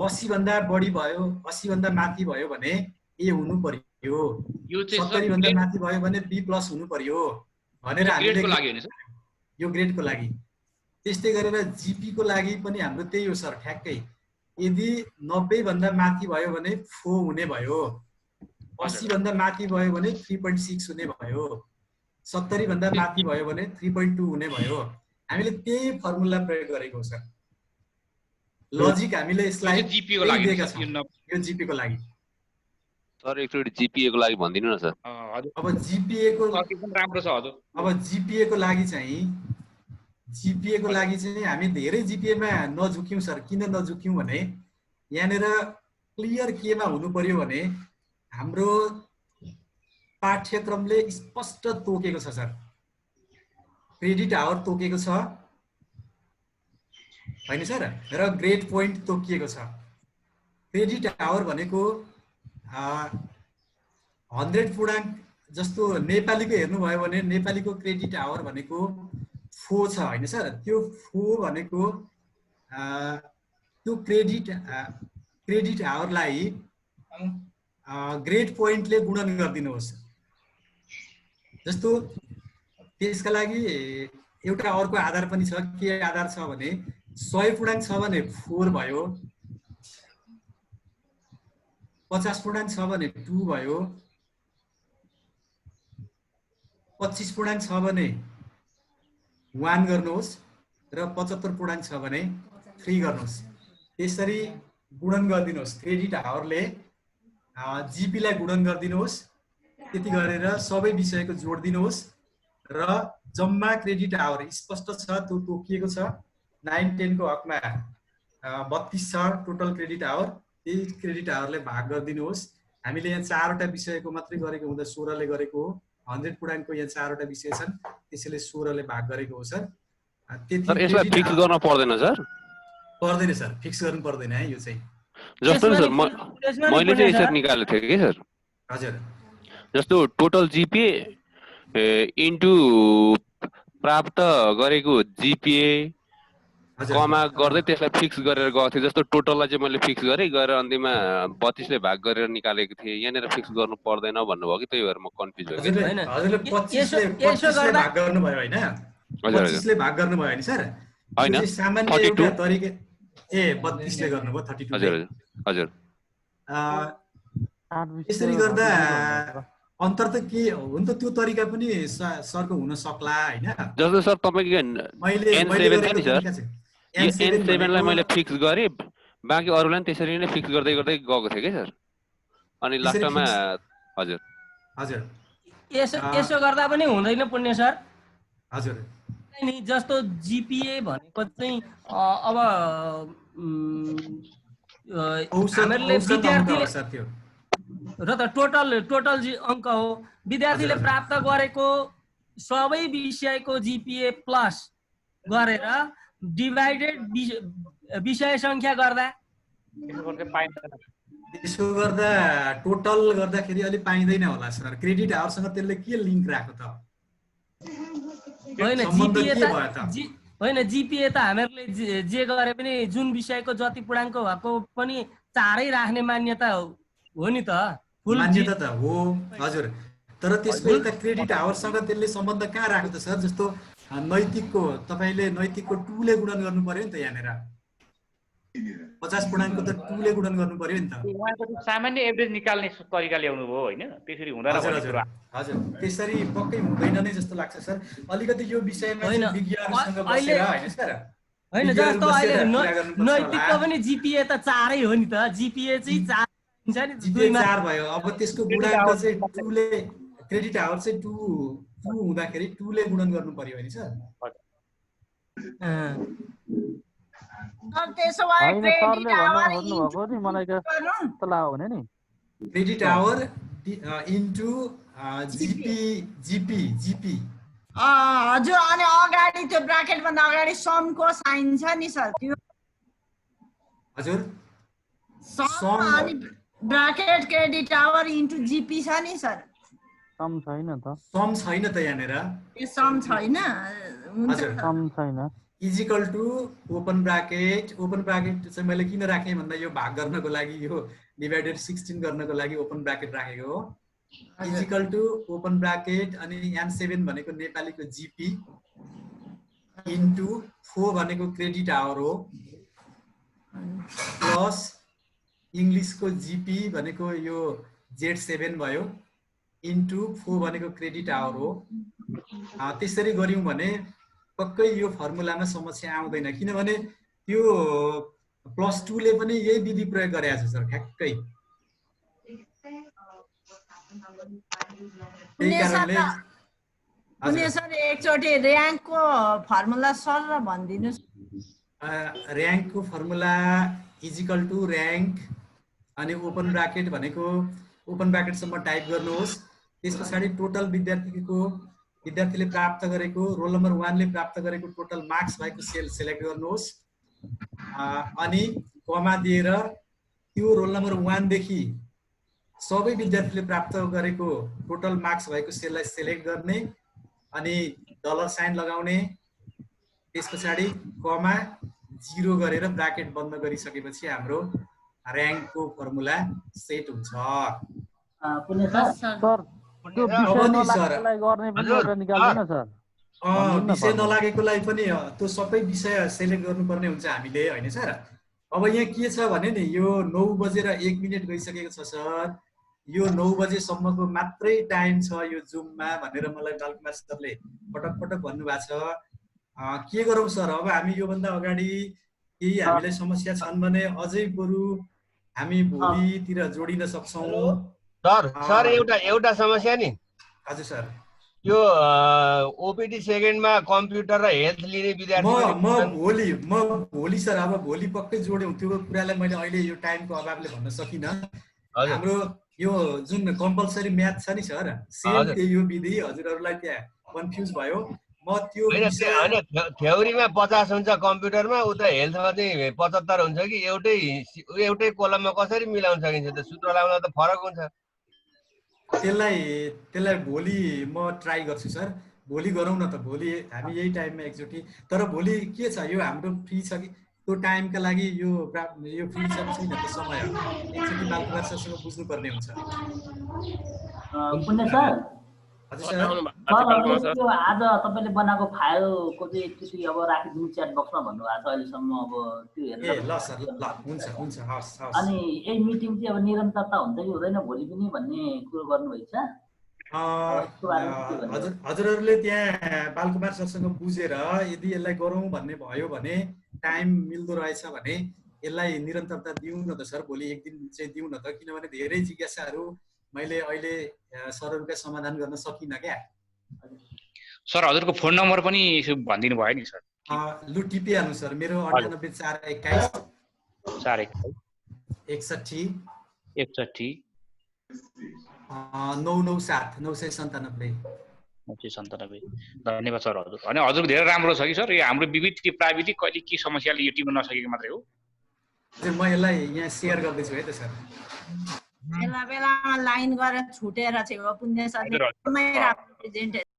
S1: 80 भन्दा बढी भयो, 80 भन्दा माथि भयो भने A हुनु पर्यो, 70 भन्दा माथि भयो भने B+ हुनु पर्यो भनेर हामीले यो ग्रेडको लागि। त्यस्तै गरेर जिपी को लागि पनि हाम्रो त्यही हो सर ठ्याक्कै। यदि 90 भन्दा माथि भयो भने 4 हुने भयो, 80 भन्दा माथि भयो भने 3.6 हुने भयो, 70 भन्दा माथि भयो भने 3.2 हुने भयो। हामीले त्यही फर्मुला प्रयोग गरेको हो सर। लजिक हामीले यसलाई
S8: जिपी को लागि
S1: दिएका छौँ। यो जिपी को लागि
S15: सर एकचोटि जिपिए को लागि भनिदिनु न सर।
S1: अब जिपिए को
S8: राम्रो छ हजुर।
S1: अब जिपिए को लागि चाहिँ हामी धेरै जिपिएमा नझुक्यौँ सर। किन नझुक्यौँ भने यहाँनिर क्लियर केमा हुनु पर्यो भने हाम्रो पाठ्यक्रमले स्पष्ट तोकेको छ सर। क्रेडिट आवर तोकेको छ हैन सर, र ग्रेड पोइन्ट तोकिएको छ। क्रेडिट आवर भनेको 100 पूर्णाङ्क जस्तो नेपालीको हेर्नुभयो भने नेपालीको क्रेडिट आवर भनेको 4 छ हैन सर। त्यो 4 भनेको त्यो क्रेडिट आवरलाई ग्रेड पोइन्टले गुणन गरिदिनुहोस्। जस्तो त्यसका लागि एउटा अर्को आधार पनि छ। के आधार छ भने 100 पूर्णाङ्क छ भने 4 भयो, 50 पूर्णाङ्क छ भने 2 भयो, 25 पूर्णाङ्क छ भने 1 गर्नुहोस् र 75 पूर्णाङ्क छ भने 3 गर्नुहोस्। त्यसरी गुणन गरिदिनुहोस्। क्रेडिट आवरले जिपी लाई गुणन गरिदिनुहोस्। त्यति गरेर सबै विषयको जोड दिनुहोस् र जम्मा क्रेडिट आवर स्पष्ट छ, त्यो तोकिएको छ। 9-10 को हकमा 32 छ टोटल क्रेडिट आवर। त्यही क्रेडिट आवरले भाग गरिदिनुहोस्। हामीले यहाँ 4वटा विषयको मात्रै गरेको हुँदा 16 ले गरेको हो। 100 पूर्णाङ्कको यहाँ 4वटा विषय छन्, त्यसैले 16 ले भाग गरेको हो सर।
S15: त्यति सर यसलाई फिक्स गर्न पर्दैन सर?
S1: पर्दैन सर, फिक्स गर्नु पर्दैन है यो चाहिँ।
S15: जस्तो सर मैले चाहिँ यसरी निकालेको थिएँ कि सर।
S1: हजुर,
S15: जस्तो टोटल जिपिए इन्टु प्राप्त गरेको जिपिए कमा गर्दै त्यसलाई फिक्स गरेर गएको थिएँ। जस्तो टोटललाई चाहिँ मैले फिक्स गरेँ, गरेर अन्तिममा 32 ले भाग गरेर निकालेको थिएँ। यहाँनिर फिक्स गर्नु पर्दैन भन्नुभयो कि, त्यही भएर म कन्फ्युज भएँ।
S1: हजुरले 25 ले भाग गर्नुभयो हैन? 25 ले भाग गर्नुभयो हैन सर?
S15: हैन,
S1: सामान्य एउटा तरिका 32 ले गर्नुभयो, 32
S15: हजुर हजुर।
S1: यसरी गर्दा अन्तर त के हो नि त, त्यो तरिका पनि सरको हुन सक्ला हैन?
S15: जस्तो सर तपाईको N7 छ नि सर, यो N7 लाई मैले फिक्स गरेँ, बाँकी अरूलाई पनि त्यसरी नै फिक्स गर्दै गर्दै गएको थिएँ के सर। अनि लास्टमा हजुर
S1: हजुर
S14: यसो गर्दा पनि हुँदैन पुण्य सर?
S1: हजुर
S14: नि जस्तो जिपिए भनेको चाहिँ अब हामीहरूले विद्यार्थीले र त टोटल अङ्क हो, विद्यार्थीले प्राप्त गरेको सबै विषयको जिपिए प्लस गरेर डिभाइडेड विषय संख्या गर्दा
S1: त्यसो गर्दा टोटल गर्दाखेरि अलि पाइँदैन होला सर। क्रेडिट आवरसँग त्यसले के लिङ्क राख्यो त?
S14: होइन जिपिए त हामीहरूले जे गरे पनि जुन विषयको जति पूर्णाङ्क भएको पनि 4 राख्ने मान्यता हो नि त, फुल
S1: मान्यता त हो हजुर। तर त्यसको एउटा क्रेडिट आवरसँग त्यसले सम्बन्ध कहाँ राख्यो त सर? जस्तो नैतिकको तपाईले नैतिकको 2 ले गुणन गर्नु पर्यो नि त, यहाँनिर 50 पूर्णाङ्क त 2 ले गुणन गर्नु पर्यो नि त।
S8: सामान्य एभरेज निकाल्ने तरिका ल्याउनु भयो हैन? त्यसरी हुँदैन
S1: हजुर हजुर, त्यसरी पक्कै हुँदैन नै जस्तो लाग्छ सर। अलिकति यो विषयमा विज्ञानसँग बसेर हैन सर?
S14: हैन, जस्तो अहिले नैतिकको पनि जिपिए त 4 हो नि त, जिपिए चाहिँ 4 हुन्छ नि,
S1: 4 भयो। अब त्यसको गुणाङ्क चाहिँ 2 ले, क्रेडिट आवर चाहिँ 2 हुँदाखेरि 2 ले गुणन गर्नु पर्यो हैन सर?
S3: त्यसो भए credit hour
S1: credit hour into GP
S3: हजुर। अनि अगाडि त्यो ब्राकेट भन्दा अगाडि समको साइन छ नि सर, त्यो
S1: हजुर
S3: सम अनि bracket credit hour into GP छ नि सर।
S5: सम छैन त,
S1: सम छैन त यहाँनिर,
S3: यो सम छैन, हुन्छ
S5: सम छैन।
S1: इजिकल टु ओपन ब्राकेट चाहिँ मैले किन राखेँ भन्दा यो भाग गर्नको लागि, यो डिभाइडेड 16 गर्नको लागि ओपन ब्राकेट राखेको हो। इजिकल टु ओपन ब्राकेट अनि N7 भनेको नेपालीको जिपी इन्टु 4 भनेको क्रेडिट आवर हो, प्लस इङ्ग्लिसको जिपी भनेको यो Z7 भयो, इन्टु 4 भनेको क्रेडिट आवर हो। त्यसरी गऱ्यौँ भने पक्कै यो फर्मुलामा समस्या आउँदैन, किनभने त्यो +2 ले पनि यही विधि प्रयोग गरेको छ सर ठ्याक्कै।
S3: सर एकचोटि र्याङ्कको फर्मुला सर भनिदिनुस्।
S1: र्याङ्कको फर्मुला इजिकल टु र्याङ्क अनि ओपन ब्राकेट भनेको ओपन ब्राकेटसम्म टाइप गर्नुहोस्। त्यस पछाडि टोटल विद्यार्थीले प्राप्त गरेको रोल नम्बर 1 ले प्राप्त गरेको टोटल मार्क्स भएको सेल सिलेक्ट गर्नुहोस्। अनि कमा दिएर त्यो रोल नम्बर 1 देखि सबै विद्यार्थीले प्राप्त गरेको टोटल मार्क्स भएको सेललाई सिलेक्ट गर्ने अनि डलर साइन लगाउने। त्यस पछाडि कमा 0 गरेर ब्राकेट बन्द गरिसकेपछि हाम्रो र्याङ्कको फर्मुला सेट हुन्छ। विषय नलागेकोलाई पनि त्यो सबै विषय सेलेक्ट गर्नुपर्ने हुन्छ हामीले हैन सर? अब यहाँ के छ भने नि यो 9:01 गइसकेको छ सर, यो 9 बजेसम्मको मात्रै टाइम छ यो जुममा भनेर मलाई बालकुमार सरले पटक पटक भन्नुभएको छ। के गरौँ सर? अब हामी योभन्दा अगाडि केही हामीलाई समस्या छन् भने अझै बरु हामी भोलितिर जोडिन सक्छौँ।
S16: सर एउटा समस्या नि।
S1: हजुर सर,
S16: यो ओपिडी सेकेन्डमा कम्प्युटर र हेल्थ लिने विद्यार्थी
S1: म भोलि सर, अब भोलि पक्कै जोड्यौँ। त्यो कुरालाई मैले अहिले यो टाइमको अभावले भन्न सकिनँ। हाम्रो यो जुन कम्पलसरी म्याथ छ नि सर, सेम यो विधि हजुरहरूलाई त्यहाँ कन्फ्युज भयो। म त्यो
S16: थ्योरीमा 50 हुन्छ कम्प्युटरमा, उता हेल्थमा चाहिँ 75 हुन्छ कि एउटै कोलममा कसरी मिलाउन सकिन्छ त? सूत्र लगाउँदा त फरक हुन्छ।
S1: त्यसलाई भोलि म ट्राई गर्छु सर। भोलि गरौँ न त, भोलि हामी यही टाइममा एकचोटि। तर भोलि के छ, यो हाम्रो फ्री छ कि त्यो टाइमका लागि यो फ्री छ कि छैन त्यो समय एकचोटि बालकुमार सरसँग बुझ्नुपर्ने हुन्छ।
S6: पुण्य सर,
S1: हजुर सर।
S6: त्यो आज तपाईँले बनाएको फाइलको चाहिँ एकचोटि अब राखिदिनु च्याट बक्समा भन्नुभएको छ अहिलेसम्म। अब त्यो हेरेर
S1: ल सर, ल हुन्छ हुन्छ, हस् हस्।
S6: अनि यही मिटिङ चाहिँ अब निरन्तरता हुन्छ कि हुँदैन भोलि पनि भन्ने कुरो गर्नुभएको छ।
S1: हजुरहरूले त्यहाँ बालकुमार सरसँग बुझेर यदि यसलाई गरौँ भन्ने भयो भने, टाइम मिल्दो रहेछ भने यसलाई निरन्तरता दिउँ न त सर। भोलि एक दिन चाहिँ दिउँ न त, किनभने धेरै जिज्ञासाहरू मैले अहिले सरहरूका समाधान गर्न सकिनँ क्या।
S8: सर हजुरको फोन नम्बर पनि भनिदिनु भयो नि सर।
S1: लु टिपिहाल्नु सर, मेरो 98 421 61 997 997।
S8: धन्यवाद सर हजुर। अनि हजुर धेरै राम्रो छ कि सर, यो हाम्रो विविध प्राविधिक कहिले के समस्याले यो टिप्न नसकेको मात्रै हो।
S1: म यसलाई यहाँ सेयर गर्दैछु है त सर।
S3: बेला बेलामा लाइन गरेर छुटेर चाहिँ हो पुण्य सरले एकदमै राम्रो प्रेजेन्टेसन